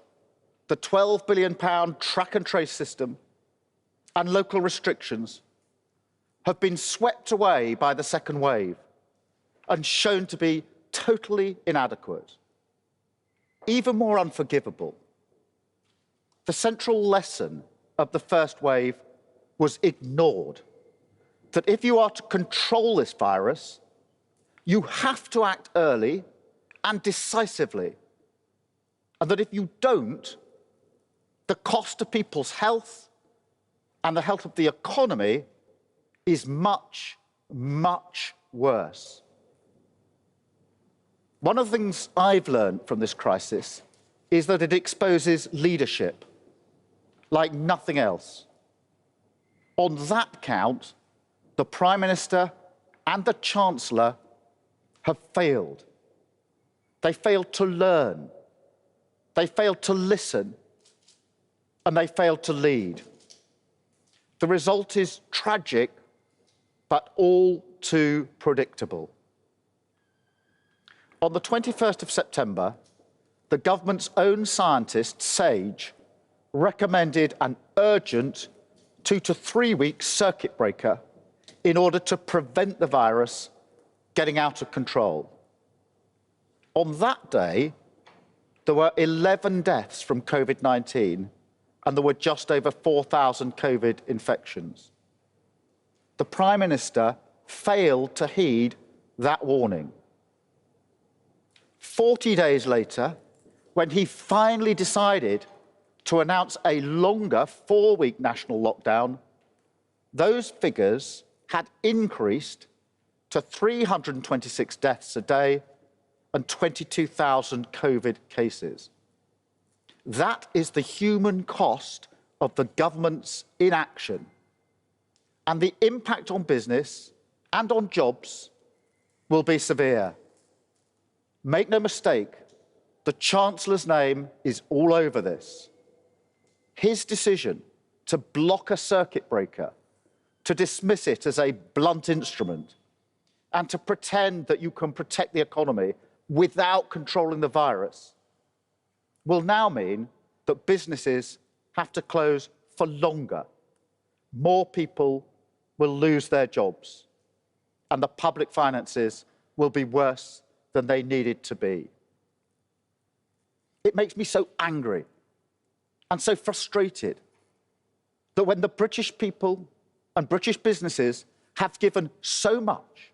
the £12 billion track and trace system and local restrictions, have been swept away by the second wave and shown to be totally inadequate. Even more unforgivable, the central lesson of the first wave was ignored. That if you are to control this virus, you have to act early and decisively. And that if you don't, the cost to people's health and the health of the economy is much, much worse. One of the things I've learned from this crisis is that it exposes leadership like nothing else. On that count, the Prime Minister and the Chancellor have failed. They failed to learn, they failed to listen, and they failed to lead. The result is tragic, but all too predictable. On the 21st of September, the government's own scientist, SAGE, recommended an urgent 2 to 3 week circuit breaker in order to prevent the virus getting out of control. On that day, there were 11 deaths from COVID-19 and there were just over 4,000 COVID infections. The Prime Minister failed to heed that warning. 40 days later, when he finally decided to announce a longer 4-week national lockdown, those figures had increased to 326 deaths a day and 22,000 COVID cases. That is the human cost of the government's inaction. And the impact on business and on jobs will be severe. Make no mistake, the Chancellor's name is all over this. His decision to block a circuit breaker, to dismiss it as a blunt instrument, and to pretend that you can protect the economy without controlling the virus, will now mean that businesses have to close for longer. More people will lose their jobs, and the public finances will be worse than they needed to be. It makes me so angry and so frustrated that when the British people and British businesses have given so much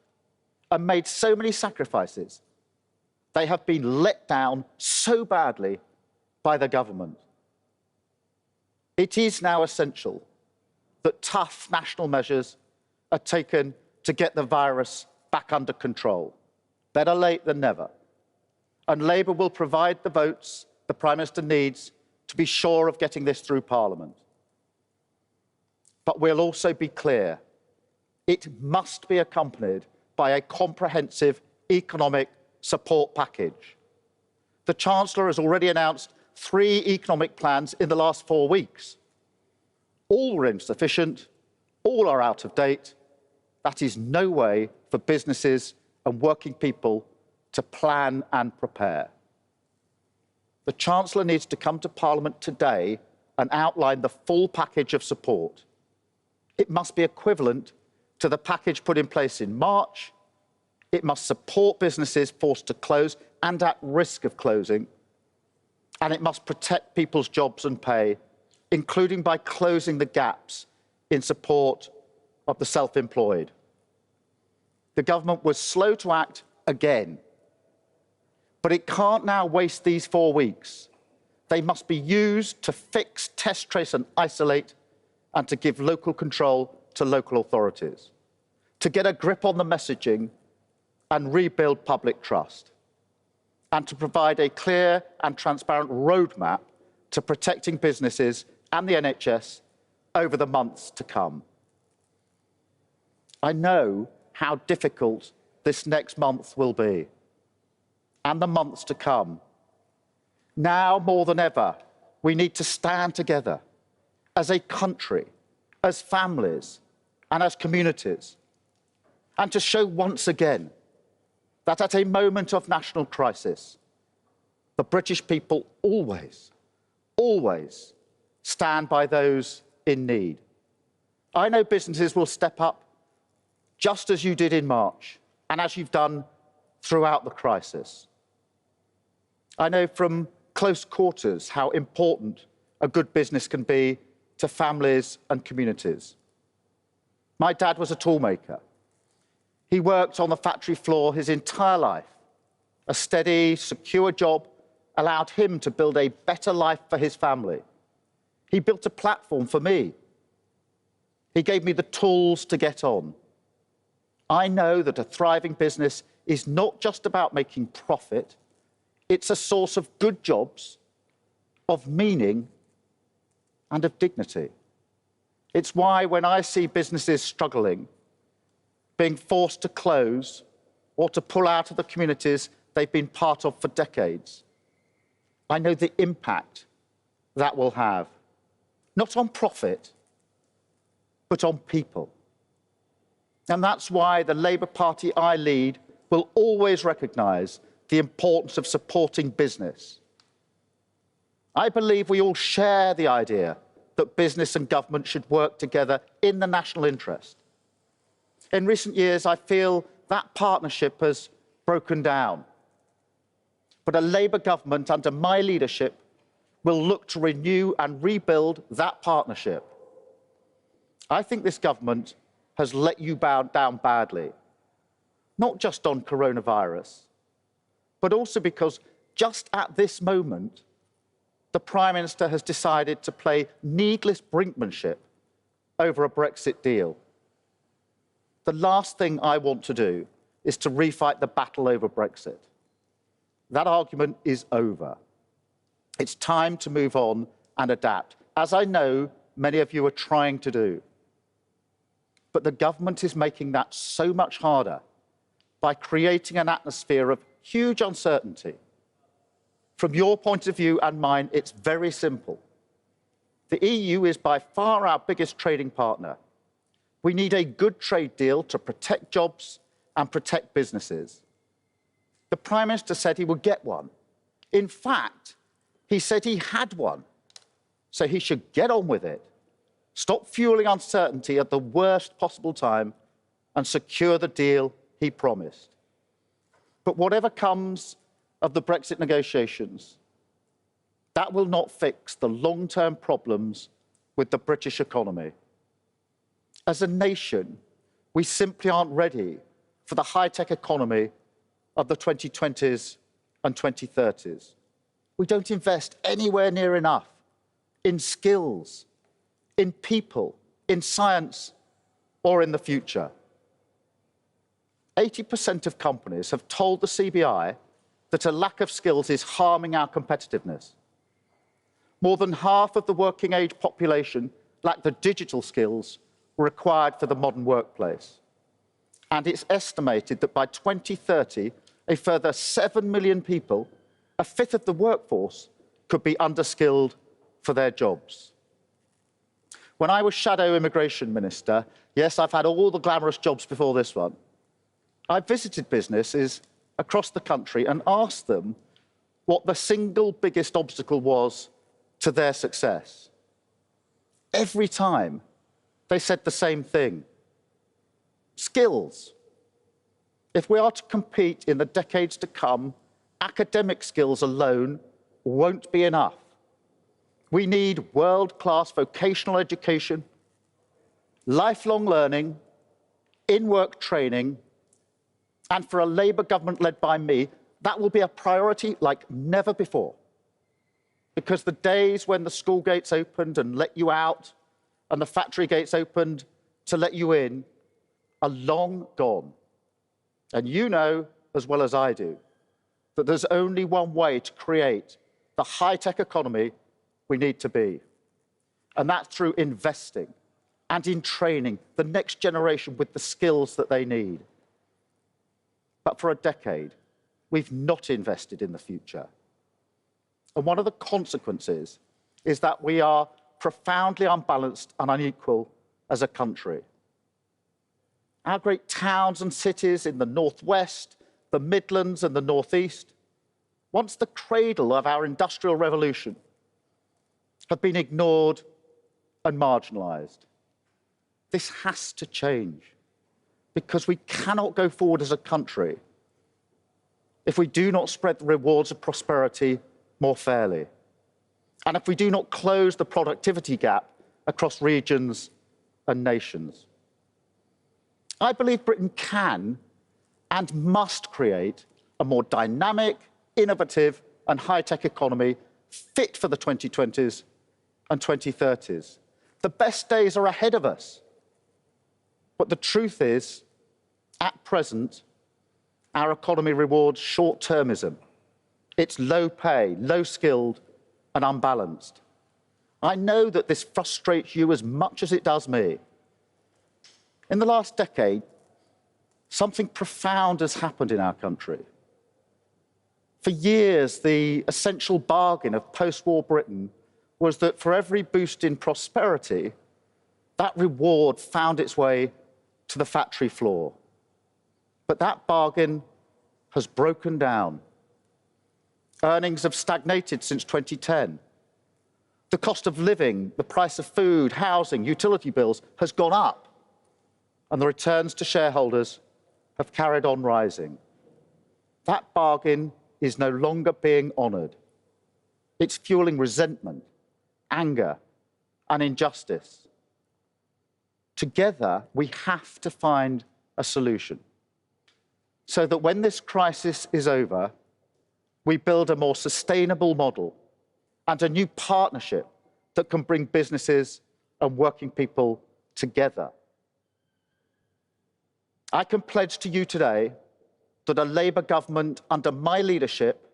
and made so many sacrifices, they have been let down so badly by the government. It is now essential that tough national measures are taken to get the virus back under control. Better late than never. And Labour will provide the votes the Prime Minister needs to be sure of getting this through Parliament. But we'll also be clear, it must be accompanied by a comprehensive economic support package. The Chancellor has already announced 3 economic plans in the last 4 weeks. All were insufficient, all are out of date. That is no way for businesses and working people to plan and prepare. The Chancellor needs to come to Parliament today and outline the full package of support. It must be equivalent to the package put in place in March. It must support businesses forced to close and at risk of closing. And it must protect people's jobs and pay, including by closing the gaps in support of the self-employed. The government was slow to act again, but it can't now waste these 4 weeks. They must be used to fix, test, trace and isolate, and to give local control to local authorities, to get a grip on the messaging and rebuild public trust, and to provide a clear and transparent roadmap to protecting businesses and the NHS over the months to come. I know how difficult this next month will be, and the months to come. Now more than ever, we need to stand together as a country, as families, and as communities, and to show once again that at a moment of national crisis, the British people always, always stand by those in need. I know businesses will step up just as you did in March and as you've done throughout the crisis. I know from close quarters how important a good business can be to families and communities. My dad was a toolmaker. He worked on the factory floor his entire life. A steady, secure job allowed him to build a better life for his family. He built a platform for me. He gave me the tools to get on. I know that a thriving business is not just about making profit, it's a source of good jobs, of meaning, and of dignity. It's why when I see businesses struggling, being forced to close or to pull out of the communities they've been part of for decades, I know the impact that will have, not on profit, but on people. And that's why the Labour Party I lead will always recognise the importance of supporting business. I believe we all share the idea that business and government should work together in the national interest. In recent years, I feel that partnership has broken down. But a Labour government under my leadership will look to renew and rebuild that partnership. I think this government has let you bow down badly, not just on coronavirus, but also because just at this moment, the Prime Minister has decided to play needless brinkmanship over a Brexit deal. The last thing I want to do is to refight the battle over Brexit. That argument is over. It's time to move on and adapt, as I know many of you are trying to do. But the government is making that so much harder by creating an atmosphere of huge uncertainty. From your point of view and mine, it's very simple. The EU is by far our biggest trading partner. We need a good trade deal to protect jobs and protect businesses. The Prime Minister said he would get one. In fact, he said he had one. So he should get on with it. Stop fueling uncertainty at the worst possible time and secure the deal he promised. But whatever comes of the Brexit negotiations, that will not fix the long-term problems with the British economy. As a nation, we simply aren't ready for the high-tech economy of the 2020s and 2030s. We don't invest anywhere near enough in skills, in people, in science, or in the future. 80% of companies have told the CBI that a lack of skills is harming our competitiveness. More than half of the working-age population lack the digital skills required for the modern workplace. And it's estimated that by 2030, a further 7 million people, a fifth of the workforce, could be underskilled for their jobs. When I was Shadow Immigration Minister, yes, I've had all the glamorous jobs before this one, I visited businesses across the country and asked them what the single biggest obstacle was to their success. Every time, they said the same thing: skills. If we are to compete in the decades to come, academic skills alone won't be enough. We need world-class vocational education, lifelong learning, in-work training, and for a Labour government led by me, that will be a priority like never before. Because the days when the school gates opened and let you out, and the factory gates opened to let you in, are long gone. And you know, as well as I do, that there's only one way to create the high-tech economy we need to be. And that's through investing and in training the next generation with the skills that they need. But for a decade, we've not invested in the future. And one of the consequences is that we are profoundly unbalanced and unequal as a country. Our great towns and cities in the northwest, the Midlands and the northeast, once the cradle of our industrial revolution, have been ignored and marginalised. This has to change, because we cannot go forward as a country if we do not spread the rewards of prosperity more fairly, and if we do not close the productivity gap across regions and nations. I believe Britain can and must create a more dynamic, innovative and high-tech economy fit for the 2020s and 2030s. The best days are ahead of us. But the truth is, at present, our economy rewards short-termism. It's low pay, low-skilled and unbalanced. I know that this frustrates you as much as it does me. In the last decade, something profound has happened in our country. For years, the essential bargain of post-war Britain was that for every boost in prosperity, that reward found its way to the factory floor. But that bargain has broken down. Earnings have stagnated since 2010, The cost of living, the price of food, housing, utility bills has gone up, and the returns to shareholders have carried on rising. That bargain is no longer being honoured. It's fueling resentment, anger, and injustice. Together, we have to find a solution so that when this crisis is over, we build a more sustainable model and a new partnership that can bring businesses and working people together. I can pledge to you today that a Labour government under my leadership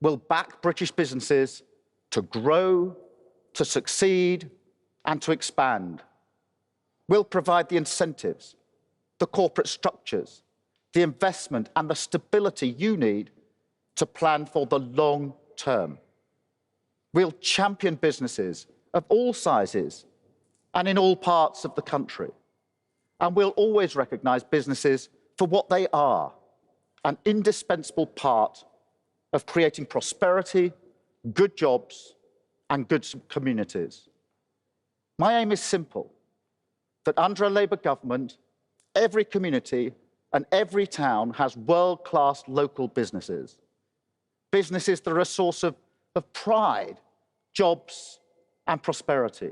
will back British businesses to grow, to succeed, and to expand. We'll provide the incentives, the corporate structures, the investment and the stability you need to plan for the long term. We'll champion businesses of all sizes and in all parts of the country. And we'll always recognise businesses for what they are, an indispensable part of creating prosperity, good jobs, and good communities. My aim is simple, that under a Labour government, every community and every town has world-class local businesses. Businesses that are a source of pride, jobs, and prosperity.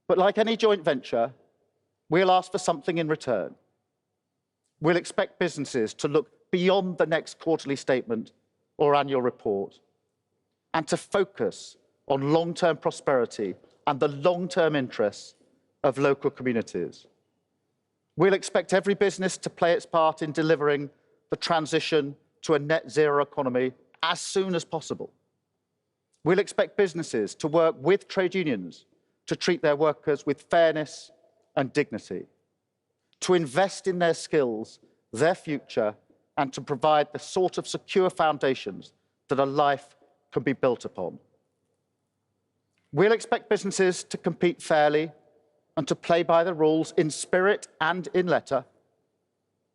But like any joint venture, we'll ask for something in return. We'll expect businesses to look beyond the next quarterly statement or annual report and to focus on long-term prosperity and the long-term interests of local communities. We'll expect every business to play its part in delivering the transition to a net zero economy as soon as possible. We'll expect businesses to work with trade unions to treat their workers with fairness and dignity, to invest in their skills, their future, and to provide the sort of secure foundations that a life can be built upon. We'll expect businesses to compete fairly and to play by the rules in spirit and in letter.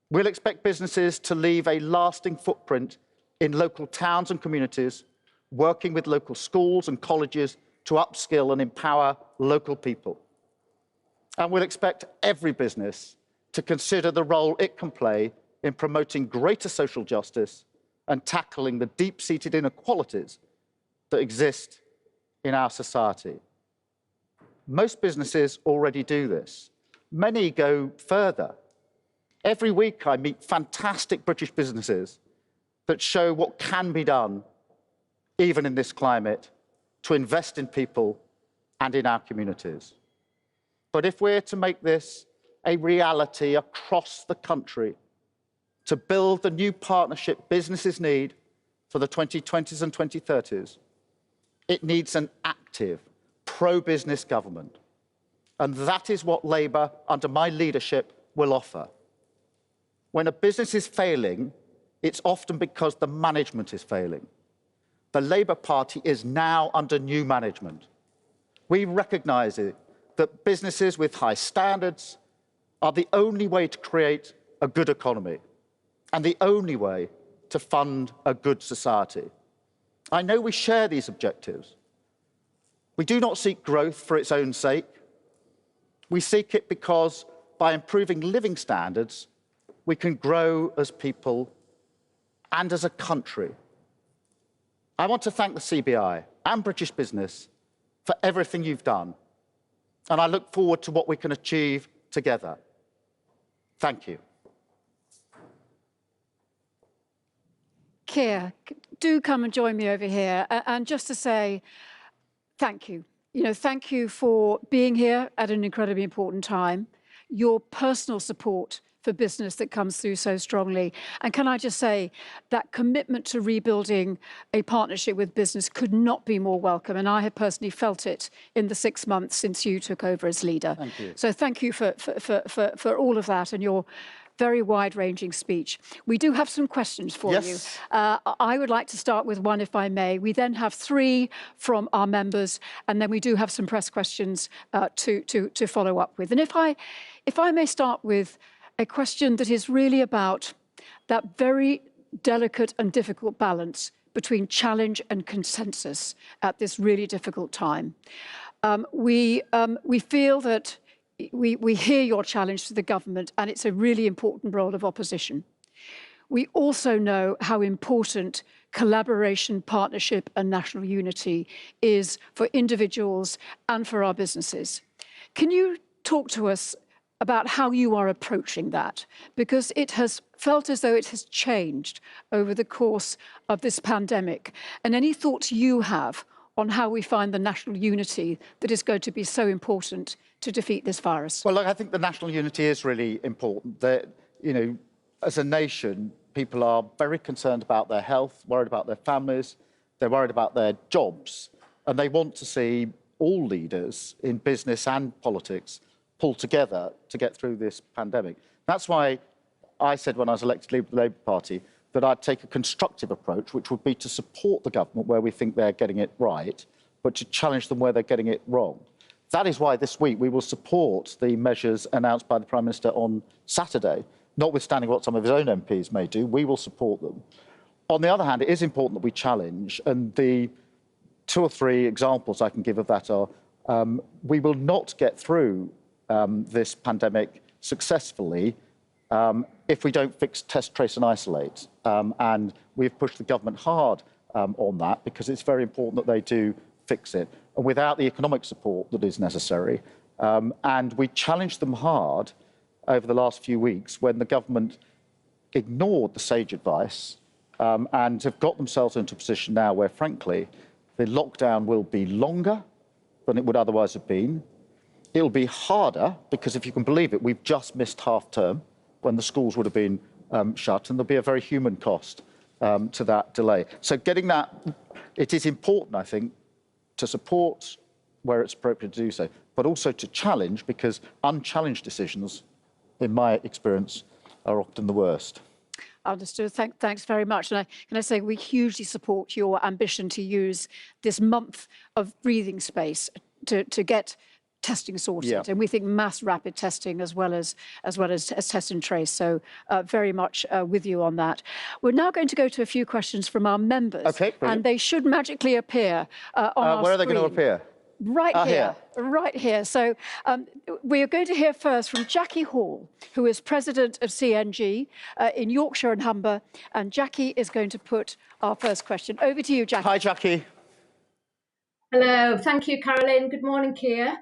We'll expect businesses to leave a lasting footprint in local towns and communities, working with local schools and colleges to upskill and empower local people. And we'll expect every business to consider the role it can play in promoting greater social justice and tackling the deep-seated inequalities that exist in our society. Most businesses already do this. Many go further. Every week I meet fantastic British businesses that show what can be done, even in this climate, to invest in people and in our communities. But if we're to make this a reality across the country, to build the new partnership businesses need for the 2020s and 2030s, it needs an active, pro-business government. And that is what Labour, under my leadership, will offer. When a business is failing, it's often because the management is failing. The Labour Party is now under new management. We recognise that businesses with high standards are the only way to create a good economy and the only way to fund a good society. I know we share these objectives. We do not seek growth for its own sake. We seek it because by improving living standards, we can grow as people and as a country. I want to thank the CBI and British business for everything you've done, and I look forward to what we can achieve together. Thank you. Keir, do come and join me over here. And just to say thank you. Thank you for being here at an incredibly important time, your personal support for business that comes through so strongly. And can I just say that commitment to rebuilding a partnership with business could not be more welcome. And I have personally felt it in the 6 months since you took over as leader. Thank you. So thank you for all of that and your very wide-ranging speech. We do have some questions for you. I would like to start with one, if I may. We then have 3 from our members, and then we do have some press questions to follow up with. And if I may start with a question that is really about that very delicate and difficult balance between challenge and consensus at this really difficult time. We feel that we hear your challenge to the government, and it's a really important role of opposition. We also know how important collaboration, partnership, and national unity is for individuals and for our businesses. Can you talk to us about how you are approaching that? Because it has felt as though it has changed over the course of this pandemic. And any thoughts you have on how we find the national unity that is going to be so important to defeat this virus? Well, look, I think the national unity is really important. That, you know, as a nation, people are very concerned about their health, worried about their families, they're worried about their jobs, and they want to see all leaders in business and politics pull together to get through this pandemic. That's why I said when I was elected leader of the Labour Party that I'd take a constructive approach, which would be to support the government where we think they're getting it right, but to challenge them where they're getting it wrong. That is why this week we will support the measures announced by the Prime Minister on Saturday. Notwithstanding what some of his own MPs may do, we will support them. On the other hand, it is important that we challenge, and the 2 or 3 examples I can give of that are, we will not get through this pandemic successfully if we don't fix, test, trace and isolate. And we've pushed the government hard on that because it's very important that they do fix it, and without the economic support that is necessary. And we challenged them hard over the last few weeks when the government ignored the sage advice and have got themselves into a position now where, frankly, the lockdown will be longer than it would otherwise have been. It'll be harder because, if you can believe it, we've just missed half term when the schools would have been shut, and there'll be a very human cost to that delay. So getting that, it is important, I think, to support where it's appropriate to do so, but also to challenge, because unchallenged decisions, in my experience, are often the worst. Understood. Thanks very much. And can I say we hugely support your ambition to use this month of breathing space to get testing sorted. Yeah. And we think mass rapid testing as well as test and trace. So very much with you on that. We're now going to go to a few questions from our members. Okay, brilliant. And they should magically appear on our screen. Where are they going to appear? Right here. So we are going to hear first from Jackie Hall, who is president of CNG in Yorkshire and Humber. And Jackie is going to put our first question. Over to you, Jackie. Hi, Jackie. Hello. Thank you, Carolyn. Good morning, Keir.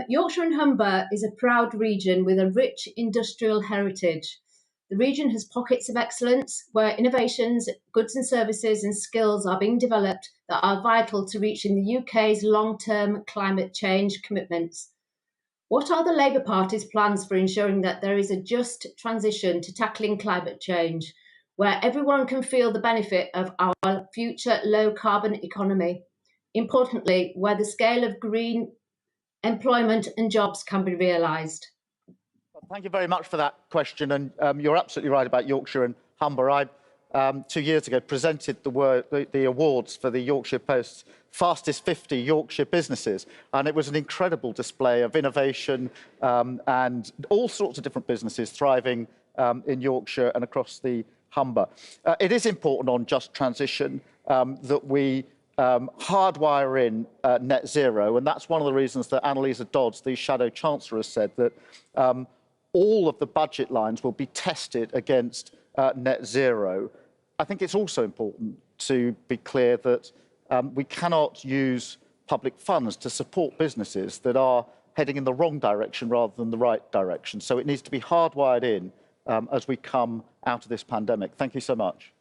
Yorkshire and Humber is a proud region with a rich industrial heritage. The region has pockets of excellence where innovations, goods and services and skills are being developed that are vital to reaching the UK's long-term climate change commitments. What are the Labour Party's plans for ensuring that there is a just transition to tackling climate change, where everyone can feel the benefit of our future low-carbon economy? Importantly, where the scale of green employment and jobs can be realised? Thank you very much for that question, and you're absolutely right about Yorkshire and Humber. I, 2 years ago, presented the awards for the Yorkshire Post's Fastest 50 Yorkshire Businesses, and it was an incredible display of innovation and all sorts of different businesses thriving in Yorkshire and across the Humber. It is important on just transition that we hardwire in net zero, and that's one of the reasons that Annalisa Dodds, the Shadow Chancellor, has said that all of the budget lines will be tested against net zero. I think it's also important to be clear that we cannot use public funds to support businesses that are heading in the wrong direction rather than the right direction. So it needs to be hardwired in as we come out of this pandemic. Thank you so much.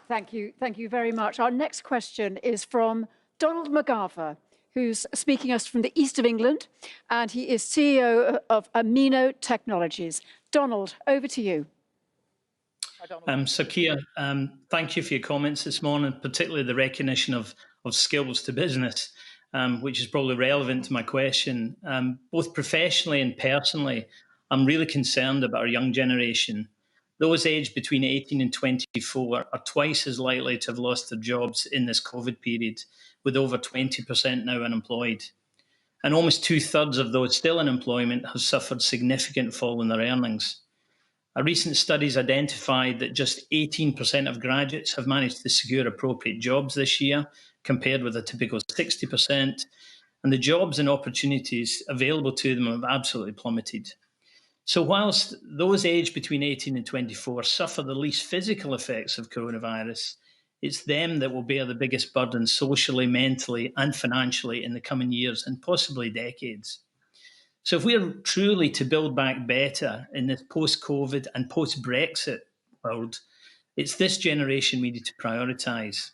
Thank you very much. Our next question is from Donald McGarver, who's speaking us from the east of England, and he is CEO of Amino Technologies. Donald, over to you. Sir Keir, thank you for your comments this morning, particularly the recognition of skills to business, which is probably relevant to my question. Both professionally and personally, I'm really concerned about our young generation. Those aged between 18 and 24 are twice as likely to have lost their jobs in this COVID period, with over 20% now unemployed. And almost 2/3 of those still in employment have suffered significant fall in their earnings. A recent study's identified that just 18% of graduates have managed to secure appropriate jobs this year, compared with a typical 60%, and the jobs and opportunities available to them have absolutely plummeted. So whilst those aged between 18 and 24 suffer the least physical effects of coronavirus, it's them that will bear the biggest burden socially, mentally, and financially in the coming years and possibly decades. So if we're truly to build back better in this post-COVID and post-Brexit world, it's this generation we need to prioritise.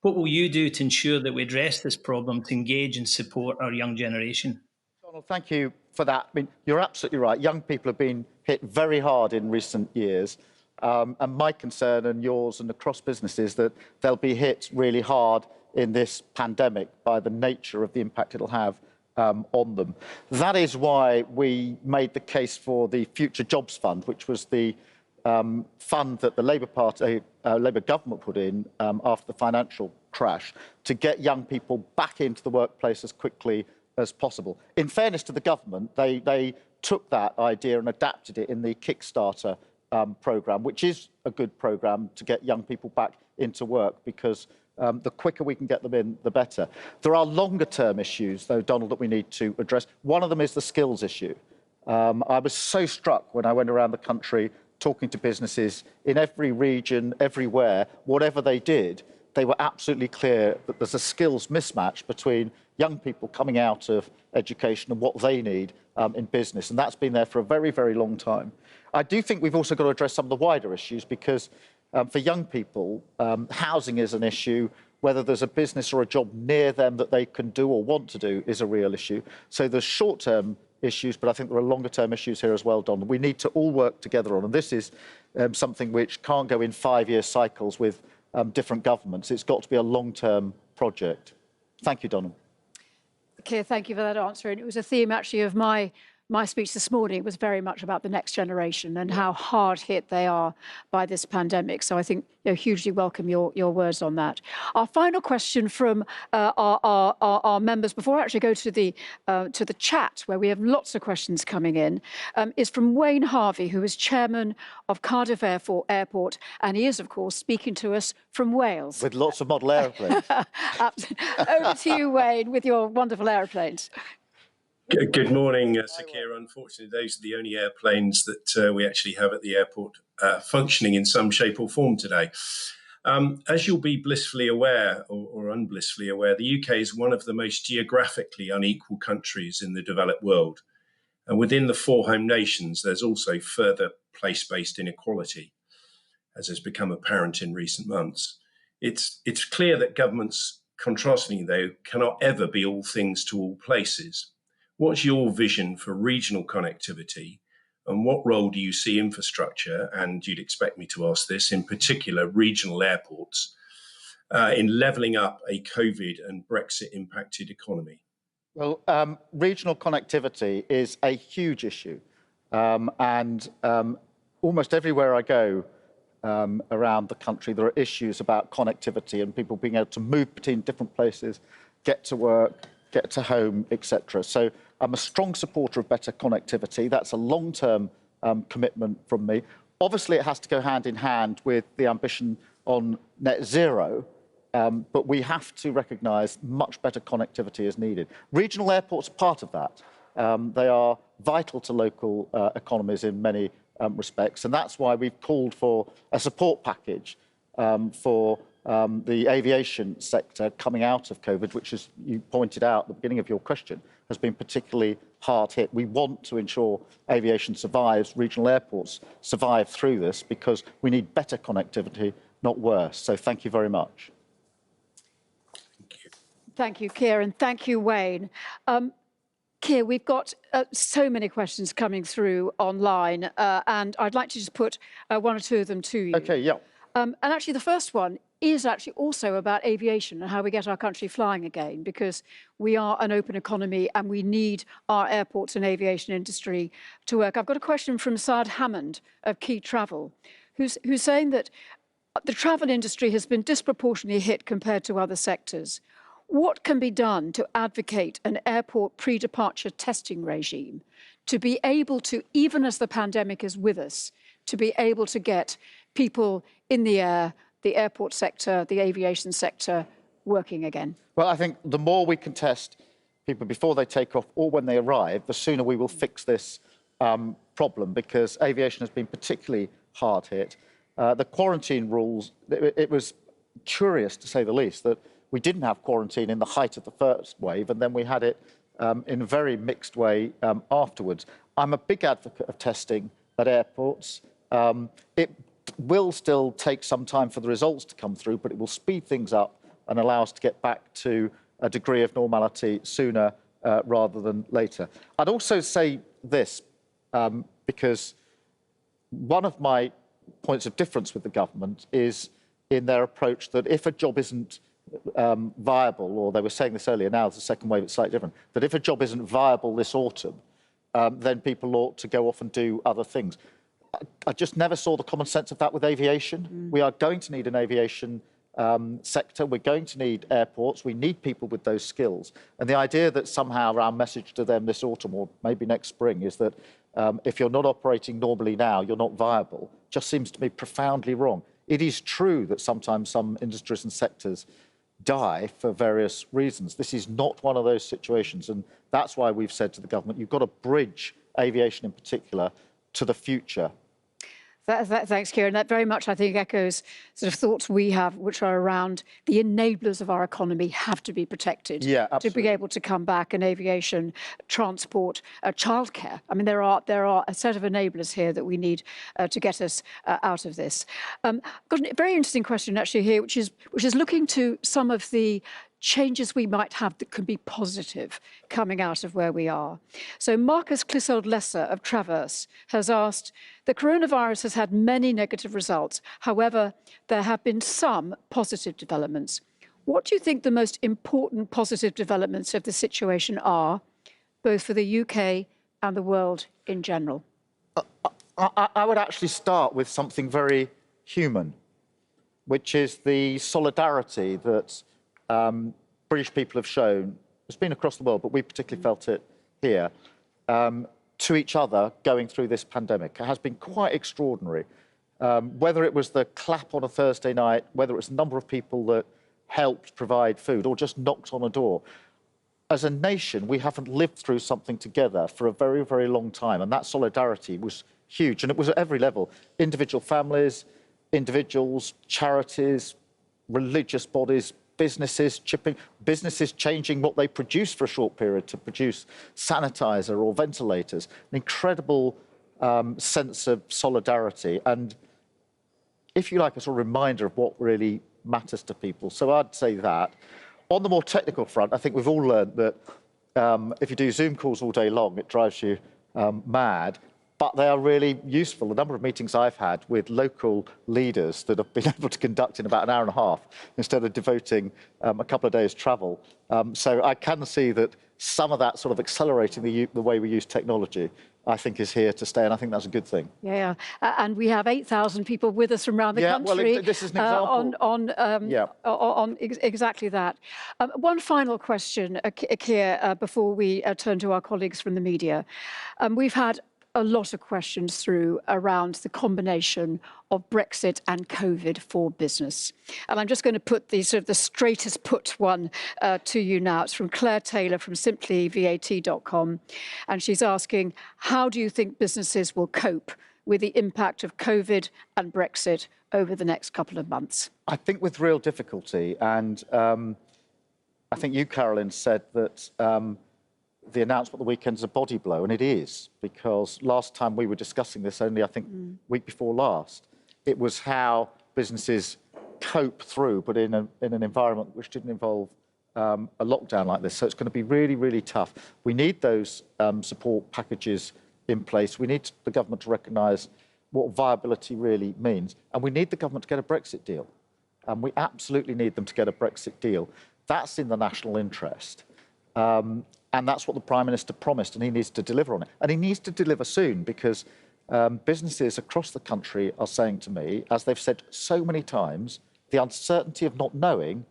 What will you do to ensure that we address this problem to engage and support our young generation? Donald, thank you for that. I mean, you're absolutely right. Young people have been hit very hard in recent years. And my concern and yours and across businesses that they'll be hit really hard in this pandemic by the nature of the impact it'll have on them. That is why we made the case for the Future Jobs Fund, which was the fund that the Labour government put in after the financial crash to get young people back into the workplace as quickly as possible. In fairness to the government, they took that idea and adapted it in the Kickstarter programme, which is a good programme to get young people back into work, because the quicker we can get them in, the better. There are longer-term issues, though, Donald, that we need to address. One of them is the skills issue. I was so struck when I went around the country talking to businesses in every region, everywhere, whatever they did, they were absolutely clear that there's a skills mismatch between young people coming out of education and what they need in business. And that's been there for a very, very long time. I do think we've also got to address some of the wider issues, because for young people, housing is an issue. Whether there's a business or a job near them that they can do or want to do is a real issue. So there's short-term issues, but I think there are longer-term issues here as well, Don. We need to all work together on, and this is something which can't go in 5-year cycles with different governments. It's got to be a long-term project. Thank you, Donald. Okay, thank you for that answer. And it was a theme actually of my speech this morning. It was very much about the next generation and how hard hit they are by this pandemic. So I think hugely welcome your words on that. Our final question from our members, before I actually go to the chat, where we have lots of questions coming in, is from Wayne Harvey, who is chairman of Cardiff Airport, and he is, of course, speaking to us from Wales. With lots of model aeroplanes. Over to you, Wayne, with your wonderful aeroplanes. Good morning, Sir Keir. Unfortunately, those are the only airplanes that we actually have at the airport functioning in some shape or form today. As you'll be blissfully aware, or unblissfully aware, the UK is one of the most geographically unequal countries in the developed world. And within the 4 home nations, there's also further place-based inequality, as has become apparent in recent months. It's clear that governments, contrastingly though, cannot ever be all things to all places. What's your vision for regional connectivity, and what role do you see infrastructure, and you'd expect me to ask this, in particular regional airports, in levelling up a COVID and Brexit impacted economy? Well, regional connectivity is a huge issue, and almost everywhere I go around the country, there are issues about connectivity and people being able to move between different places, get to work, get to home, etc. So I'm a strong supporter of better connectivity. That's a long-term commitment from me. Obviously, it has to go hand in hand with the ambition on net zero, but we have to recognise much better connectivity is needed. Regional airports are part of that. They are vital to local economies in many respects, and that's why we've called for a support package for the aviation sector coming out of COVID, which, as you pointed out at the beginning of your question, has been particularly hard hit. We want to ensure aviation survives, regional airports survive through this, because we need better connectivity, not worse. So thank you very much. Thank you, Keir, and thank you, Wayne. Keir, we've got so many questions coming through online, and I'd like to just put 1 or 2 of them to you. Okay, yeah. And actually, the first one is actually also about aviation and how we get our country flying again, because we are an open economy and we need our airports and aviation industry to work. I've got a question from Saad Hammond of Key Travel, who's saying that the travel industry has been disproportionately hit compared to other sectors. What can be done to advocate an airport pre-departure testing regime to be able to, even as the pandemic is with us, to be able to get people in the air, the airport sector, the aviation sector working again? Well, I think the more we can test people before they take off or when they arrive, the sooner we will fix this problem, because aviation has been particularly hard hit. The quarantine rules, it was curious, to say the least, that we didn't have quarantine in the height of the first wave, and then we had it in a very mixed way afterwards. I'm a big advocate of testing at airports. It will still take some time for the results to come through, but it will speed things up and allow us to get back to a degree of normality sooner rather than later. I'd also say this, because one of my points of difference with the government is in their approach that if a job isn't viable, or they were saying this earlier, now it's the second wave, it's slightly different, that if a job isn't viable this autumn, then people ought to go off and do other things. I just never saw the common sense of that with aviation. We are going to need an aviation sector. We're going to need airports. We need people with those skills. And the idea that somehow our message to them this autumn, or maybe next spring, is that if you're not operating normally now, you're not viable, just seems to me profoundly wrong. It is true that sometimes some industries and sectors die for various reasons. This is not one of those situations, and that's why we've said to the government, you've got to bridge aviation in particular to the future. Thanks, Kieran. That very much, I think, echoes sort of thoughts we have, which are around the enablers of our economy have to be protected to be able to come back. And aviation, transport, childcare. I mean, there are a set of enablers here that we need to get us out of this. I've got a very interesting question actually here, which is looking to some of the changes we might have that could be positive coming out of where we are. So Marcus Clissold-Lesser of Traverse has asked, the coronavirus has had many negative results. However, there have been some positive developments. What do you think the most important positive developments of the situation are, both for the UK and the world in general? I would actually start with something very human, which is the solidarity that British people have shown. It's been across the world, but we particularly felt it here, to each other going through this pandemic. It has been quite extraordinary. Whether it was the clap on a Thursday night, whether it was the number of people that helped provide food or just knocked on a door. As a nation, we haven't lived through something together for a very, very long time, and that solidarity was huge, and it was at every level. Individual families, individuals, charities, religious bodies, businesses chipping, businesses changing what they produce for a short period to produce sanitizer or ventilators. An incredible sense of solidarity, and if you like, a sort of reminder of what really matters to people. So I'd say that. On the more technical front, I think we've all learned that if you do Zoom calls all day long, it drives you mad. But they are really useful. The number of meetings I've had with local leaders that have been able to conduct in about an hour and a half instead of devoting a couple of days' travel. So I can see that some of that sort of accelerating the way we use technology, I think, is here to stay, and I think that's a good thing. Yeah, and we have 8,000 people with us from around the country. Well, this is an example. On exactly that. One final question, Keir, before we turn to our colleagues from the media. We've had a lot of questions through around the combination of Brexit and COVID for business. And I'm just going to put the sort of the straightest put one to you now. It's from Claire Taylor from simplyvat.com. And she's asking, how do you think businesses will cope with the impact of COVID and Brexit over the next couple of months? I think with real difficulty. And I think you, Carolyn, said that the announcement the weekend is a body blow, and it is, because last time we were discussing this, only I think week before last, it was how businesses cope through, but in an environment which didn't involve a lockdown like this. So it's going to be really, really tough. We need those support packages in place. We need the government to recognise what viability really means, and we need the government to get a Brexit deal. And we absolutely need them to get a Brexit deal. That's in the national interest. And that's what the Prime Minister promised, and he needs to deliver on it. And he needs to deliver soon, because businesses across the country are saying to me, as they've said so many times, the uncertainty of not knowing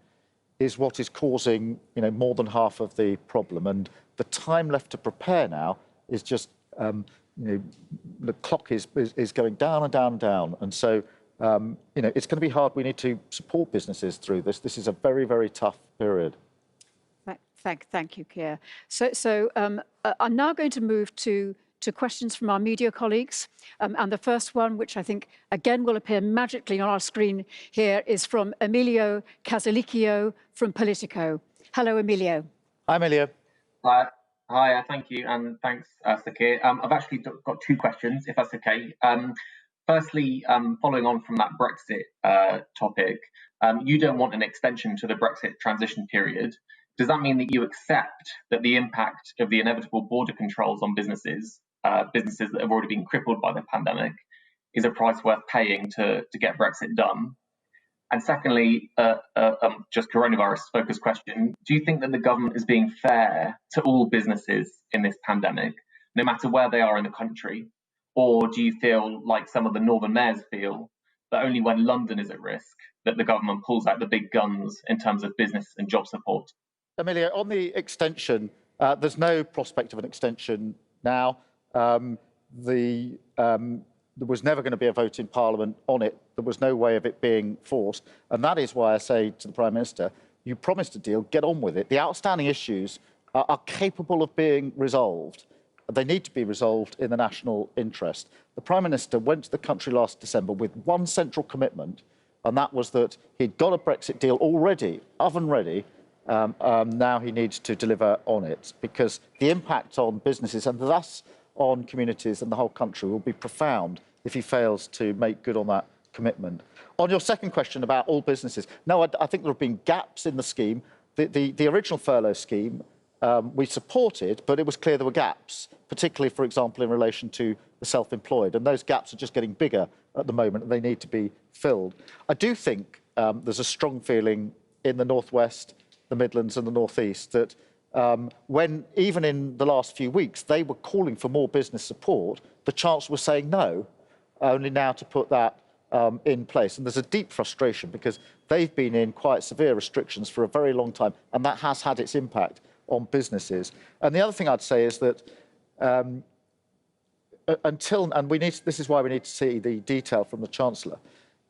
is what is causing, more than half of the problem. And the time left to prepare now is just the clock is going down and down and down. And so, it's going to be hard. We need to support businesses through this. This is a very, very tough period. Thank you, Keir. So I'm now going to move to questions from our media colleagues. And the first one, which I think, again, will appear magically on our screen here, is from Emilio Casalicchio from Politico. Hello, Emilio. Hi, Emilio. Hi, thank you, and thanks, Sir Keir. I've actually got two questions, if that's okay. Firstly, following on from that Brexit topic, you don't want an extension to the Brexit transition period. Does that mean that you accept that the impact of the inevitable border controls on businesses that have already been crippled by the pandemic, is a price worth paying to get Brexit done? And secondly, just coronavirus-focused question, do you think that the government is being fair to all businesses in this pandemic, no matter where they are in the country? Or do you feel like some of the northern mayors feel that only when London is at risk that the government pulls out the big guns in terms of business and job support? Amelia, on the extension, there's no prospect of an extension now. There was never going to be a vote in Parliament on it. There was no way of it being forced. And that is why I say to the Prime Minister, you promised a deal, get on with it. The outstanding issues are capable of being resolved. They need to be resolved in the national interest. The Prime Minister went to the country last December with one central commitment, and that was that he'd got a Brexit deal already, oven ready. Now he needs to deliver on it, because the impact on businesses and thus on communities and the whole country will be profound if he fails to make good on that commitment. On your second question about all businesses, no, I think there have been gaps in the scheme. The original furlough scheme we supported, but it was clear there were gaps, particularly, for example, in relation to the self-employed. And those gaps are just getting bigger at the moment, and they need to be filled. I do think there's a strong feeling in the North West, the Midlands and the North East that when, even in the last few weeks, they were calling for more business support, the Chancellor was saying no, only now to put that in place. And there's a deep frustration because they've been in quite severe restrictions for a very long time, and that has had its impact on businesses. And the other thing I'd say is that this is why we need to see the detail from the Chancellor.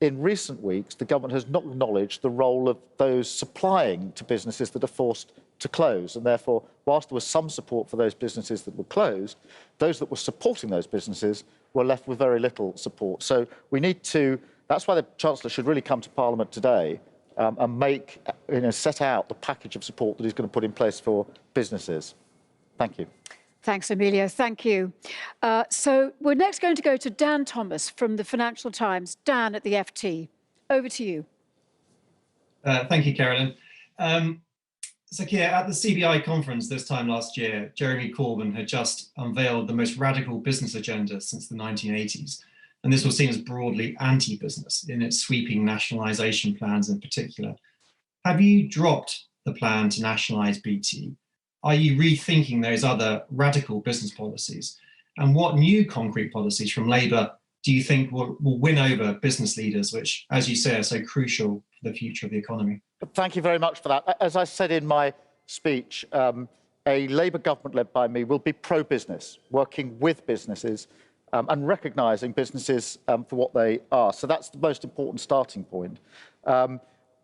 In recent weeks, the government has not acknowledged the role of those supplying to businesses that are forced to close. And therefore, whilst there was some support for those businesses that were closed, those that were supporting those businesses were left with very little support. So we need to, that's why the Chancellor should really come to Parliament today and set out the package of support that he's going to put in place for businesses. Thank you. Thanks, Emilio. Thank you. So we're next going to go to Dan Thomas from the Financial Times. Dan at the FT. Over to you. Thank you, Carolyn. So, Keir, at the CBI conference this time last year, Jeremy Corbyn had just unveiled the most radical business agenda since the 1980s. And this was seen as broadly anti-business in its sweeping nationalisation plans in particular. Have you dropped the plan to nationalise BT? Are you rethinking those other radical business policies? And what new concrete policies from Labour do you think will win over business leaders, which, as you say, are so crucial for the future of the economy? Thank you very much for that. As I said in my speech, a Labour government led by me will be pro-business, working with businesses and recognising businesses for what they are. So that's the most important starting point.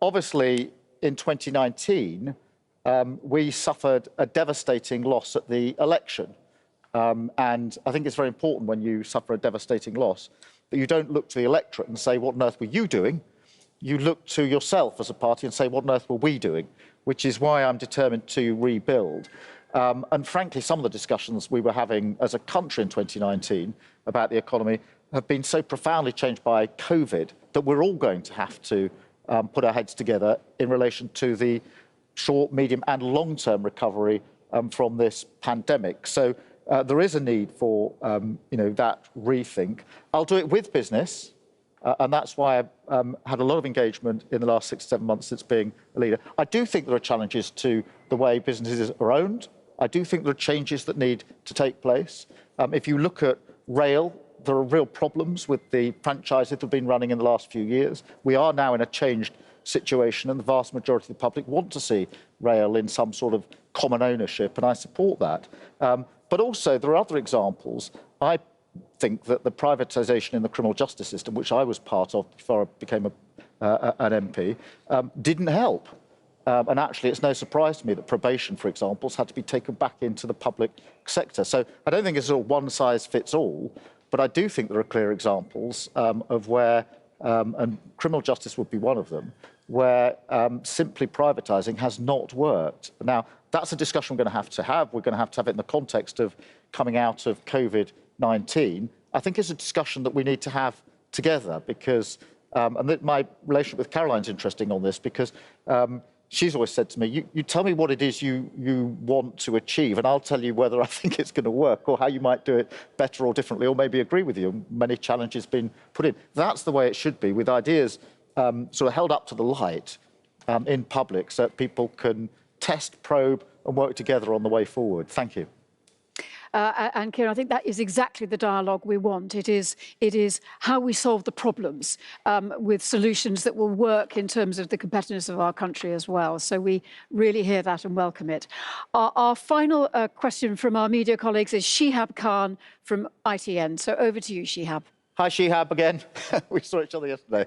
Obviously, in 2019, we suffered a devastating loss at the election. And I think it's very important when you suffer a devastating loss that you don't look to the electorate and say, what on earth were you doing? You look to yourself as a party and say, what on earth were we doing? Which is why I'm determined to rebuild. And frankly, some of the discussions we were having as a country in 2019 about the economy have been so profoundly changed by COVID that we're all going to have to put our heads together in relation to the short, medium and long-term recovery from this pandemic. So there is a need for that rethink. I'll do it with business, and that's why I've had a lot of engagement in the last 6 to 7 months since being a leader. I do think there are challenges to the way businesses are owned. I do think there are changes that need to take place. If you look at rail, there are real problems with the franchises that have been running in the last few years. We are now in a changed situation, and the vast majority of the public want to see rail in some sort of common ownership, and I support that. But also, there are other examples I think that the privatisation in the criminal justice system, which I was part of before I became an MP, didn't help. And actually, it's no surprise to me that probation, for example, has had to be taken back into the public sector. So I don't think it's a one size fits all, but I do think there are clear examples of where, and criminal justice would be one of them, where simply privatising has not worked. Now, that's a discussion we're going to have. We're going to have it in the context of coming out of COVID-19. I think it's a discussion that we need to have together because, and my relationship with Caroline's interesting on this because she's always said to me, you tell me what it is you want to achieve, and I'll tell you whether I think it's going to work or how you might do it better or differently, or maybe agree with you. Many challenges been put in. That's the way it should be, with ideas sort of held up to the light in public so that people can test, probe, and work together on the way forward. Thank you. And Kieran, I think that is exactly the dialogue we want. It is how we solve the problems with solutions that will work in terms of the competitiveness of our country as well. So we really hear that and welcome it. Our final question from our media colleagues is Shihab Khan from ITN. So over to you, Shihab. Hi, Shihab, again. We saw each other yesterday.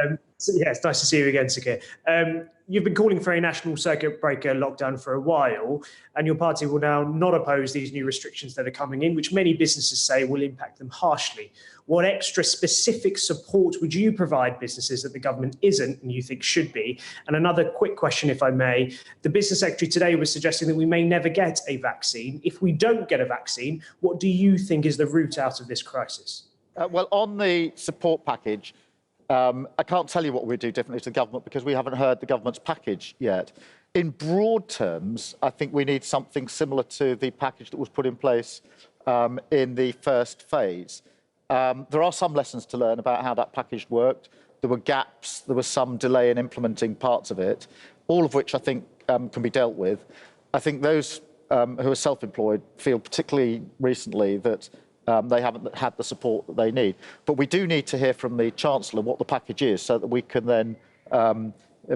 Yeah, it's nice to see you again, Sir Keir. You've been calling for a national circuit breaker lockdown for a while, and your party will now not oppose these new restrictions that are coming in, which many businesses say will impact them harshly. What extra specific support would you provide businesses that the government isn't and you think should be? And another quick question, if I may. The Business Secretary today was suggesting that we may never get a vaccine. If we don't get a vaccine, what do you think is the route out of this crisis? Well, on the support package, I can't tell you what we do differently to the government because we haven't heard the government's package yet. In broad terms, I think we need something similar to the package that was put in place in the first phase. There are some lessons to learn about how that package worked. There were gaps, there was some delay in implementing parts of it, all of which I think can be dealt with. I think those who are self-employed feel particularly recently that they haven't had the support that they need. But we do need to hear from the Chancellor what the package is so that we can then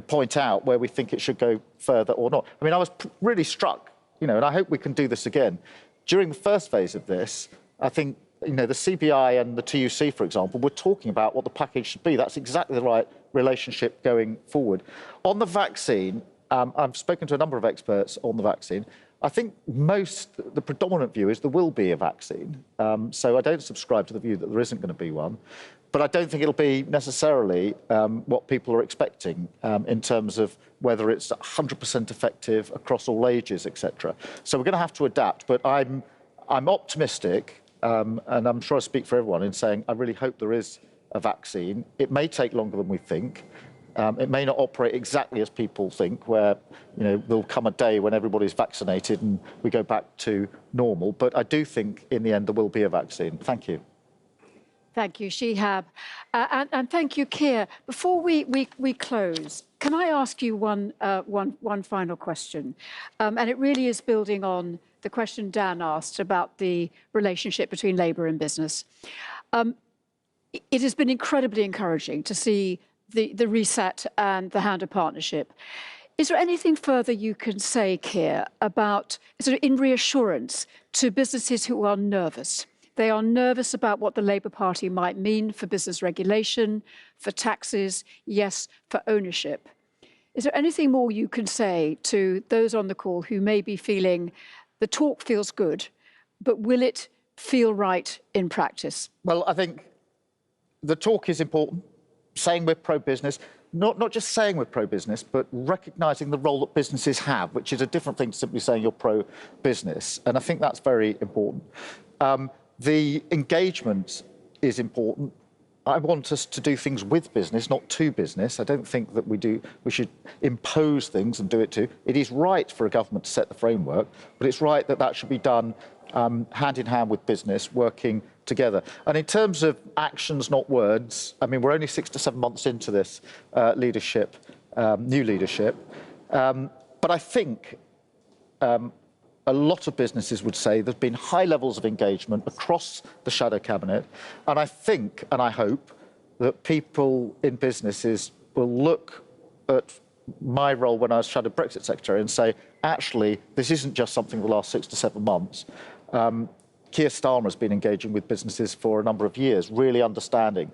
point out where we think it should go further or not. I mean, I was really struck, and I hope we can do this again. During the first phase of this, I think, the CBI and the TUC, for example, were talking about what the package should be. That's exactly the right relationship going forward. On the vaccine, I've spoken to a number of experts on the vaccine. I think the predominant view is there will be a vaccine. So I don't subscribe to the view that there isn't going to be one. But I don't think it'll be necessarily what people are expecting in terms of whether it's 100% effective across all ages, etc. So we're going to have to adapt. But I'm optimistic, and I'm sure I speak for everyone in saying I really hope there is a vaccine. It may take longer than we think. It may not operate exactly as people think, where there'll come a day when everybody's vaccinated and we go back to normal. But I do think in the end there will be a vaccine. Thank you. Thank you, Shihab. And thank you, Keir. Before we close, can I ask you one final question? And it really is building on the question Dan asked about the relationship between Labour and business. It has been incredibly encouraging to see the reset and the Hand of Partnership. Is there anything further you can say, Keir, about sort of in reassurance to businesses who are nervous? They are nervous about what the Labour Party might mean for business regulation, for taxes, yes, for ownership. Is there anything more you can say to those on the call who may be feeling the talk feels good, but will it feel right in practice? Well, I think the talk is important. Saying we're pro-business, not just saying we're pro-business, but recognising the role that businesses have, which is a different thing to simply saying you're pro-business. And I think that's very important. The engagement is important. I want us to do things with business, not to business. I don't think that we should impose things and do it to. It is right for a government to set the framework, but it's right that that should be done hand in hand with business, working together. And in terms of actions, not words, I mean, we're only 6 to 7 months into this new leadership. But I think a lot of businesses would say there's been high levels of engagement across the shadow cabinet. And I think, and I hope, that people in businesses will look at my role when I was Shadow Brexit Secretary and say, actually, this isn't just something the last 6 to 7 months. Keir Starmer has been engaging with businesses for a number of years, really understanding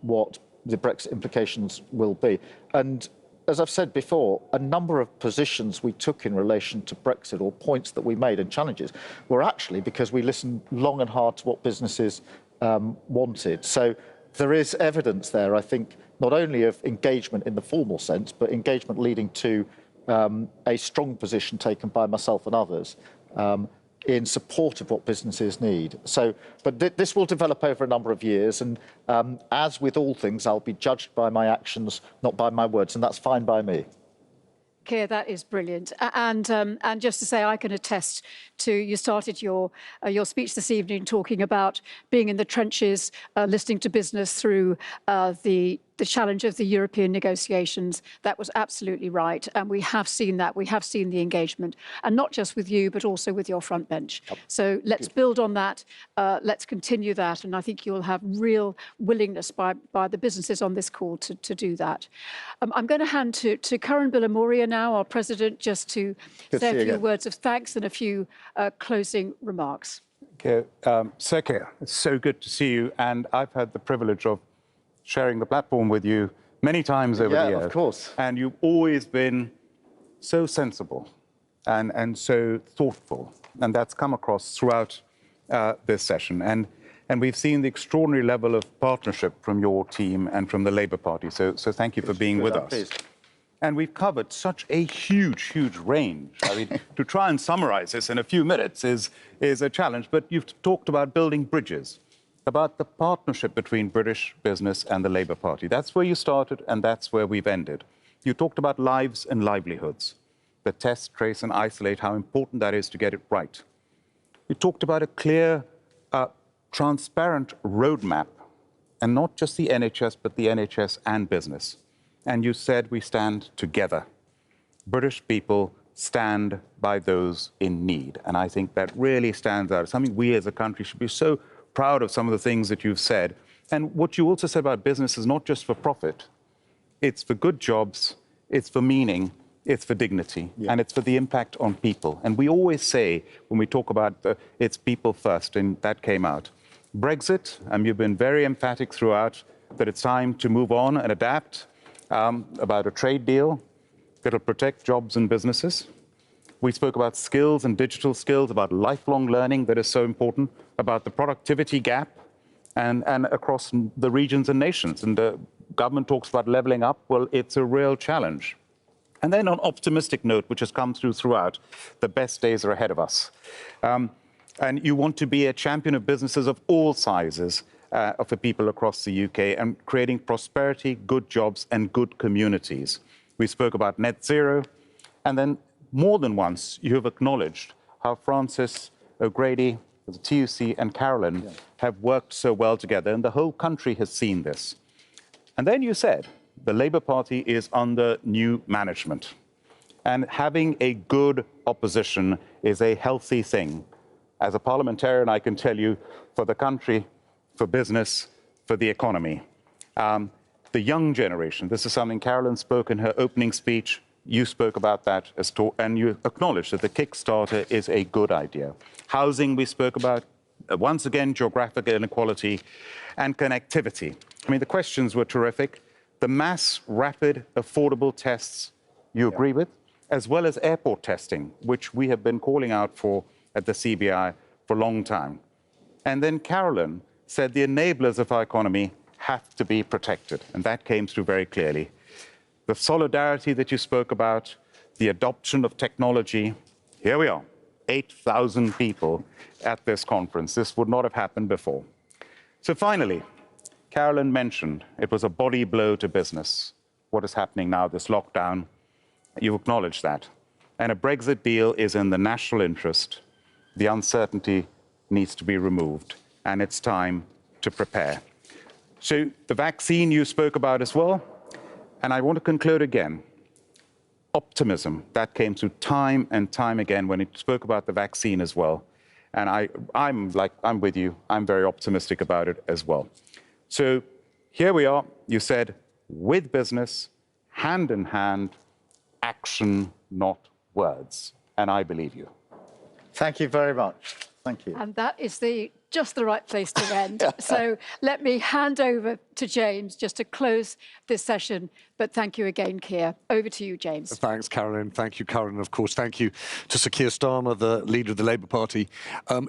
what the Brexit implications will be. And as I've said before, a number of positions we took in relation to Brexit, or points that we made and challenges, were actually because we listened long and hard to what businesses wanted. So there is evidence there, I think, not only of engagement in the formal sense, but engagement leading to a strong position taken by myself and others in support of what businesses need. So, but this will develop over a number of years, and as with all things, I'll be judged by my actions, not by my words, and that's fine by me. Keir, that is brilliant. And just to say, I can attest to, you started your speech this evening talking about being in the trenches, listening to business through the challenge of the European negotiations. That was absolutely right. And we have seen that. We have seen the engagement, and not just with you, but also with your front bench. So let's build on that. Let's continue that. And I think you'll have real willingness by the businesses on this call to do that. I'm going to hand to Karen Billamoria now, our president, just to say a few words of thanks and a few closing remarks. Okay. Sir Keir, it's so good to see you. And I've had the privilege of sharing the platform with you many times over the years. Yeah, of course. And you've always been so sensible and so thoughtful. And that's come across throughout this session. And we've seen the extraordinary level of partnership from your team and from the Labour Party. So thank you for being with us. Please. And we've covered such a huge range. I mean, to try and summarize this in a few minutes is a challenge. But you've talked about building bridges, about the partnership between British business and the Labour Party. That's where you started, and that's where we've ended. You talked about lives and livelihoods, the test, trace, and isolate, how important that is to get it right. You talked about a clear, transparent roadmap, and not just the NHS, but the NHS and business. And you said we stand together. British people stand by those in need. And I think that really stands out. It's something we as a country should be so proud of, some of the things that you've said. And what you also said about business is not just for profit. It's for good jobs, it's for meaning, it's for dignity, and it's for the impact on people. And we always say, when we talk about it's people first, and that came out. Brexit, you've been very emphatic throughout that it's time to move on and adapt, about a trade deal that'll protect jobs and businesses. We spoke about skills and digital skills, about lifelong learning that is so important, about the productivity gap and across the regions and nations. And the government talks about levelling up. Well, it's a real challenge. And then on optimistic note, which has come throughout, the best days are ahead of us. And you want to be a champion of businesses of all sizes for people across the UK and creating prosperity, good jobs and good communities. We spoke about net zero, and then more than once, you have acknowledged how Francis O'Grady, the TUC, and Carolyn have worked so well together, and the whole country has seen this. And then you said the Labour Party is under new management, and having a good opposition is a healthy thing. As a parliamentarian, I can tell you, for the country, for business, for the economy. The young generation, this is something Carolyn spoke in her opening speech. You spoke about that, and you acknowledged that the Kickstarter is a good idea. Housing, we spoke about, once again, geographic inequality and connectivity. I mean, the questions were terrific. The mass, rapid, affordable tests you agree with, as well as airport testing, which we have been calling out for at the CBI for a long time. And then Carolyn said the enablers of our economy have to be protected, and that came through very clearly. The solidarity that you spoke about, the adoption of technology, here we are, 8,000 people at this conference. This would not have happened before. So finally, Carolyn mentioned it was a body blow to business. What is happening now, this lockdown, you acknowledge that. And a Brexit deal is in the national interest. The uncertainty needs to be removed, and it's time to prepare. So the vaccine you spoke about as well, and I want to conclude again. Optimism, that came through time and time again when it spoke about the vaccine as well. And I'm with you, I'm very optimistic about it as well. So here we are, you said, with business, hand in hand, action, not words. And I believe you. Thank you very much. Thank you. And that is just the right place to end. So let me hand over to James just to close this session. But thank you again, Keir. Over to you, James. Thanks, Carolyn. Thank you, Karen. Of course, thank you to Sir Keir Starmer, the leader of the Labour Party.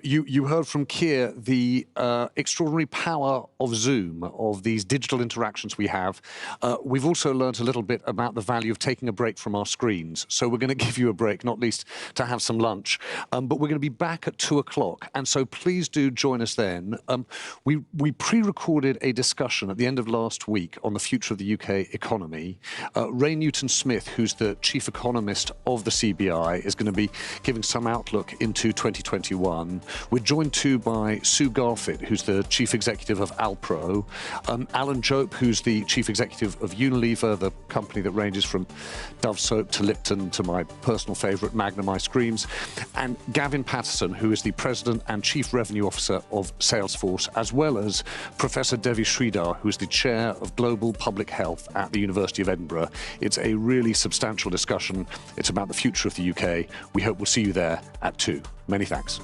You heard from Keir the extraordinary power of Zoom, of these digital interactions we have. We've also learned a little bit about the value of taking a break from our screens. So we're going to give you a break, not least to have some lunch. But we're going to be back at 2 o'clock. And so please do join us then. We pre-recorded a discussion at the end of last week on the future of the UK economy. Ray Newton-Smith, who's the chief economist of the CBI, is going to be giving some outlook into 2021. We're joined too by Sue Garfitt, who's the chief executive of Alpro, Alan Jope, who's the chief executive of Unilever, the company that ranges from Dove soap to Lipton to my personal favourite Magnum ice creams, and Gavin Patterson, who is the president and chief revenue officer of Salesforce, as well as Professor Devi Sridhar, who is the chair of global public health at the University of Edinburgh. It's a really substantial discussion. It's about the future of the UK. We hope we'll see you there at 2. Many thanks.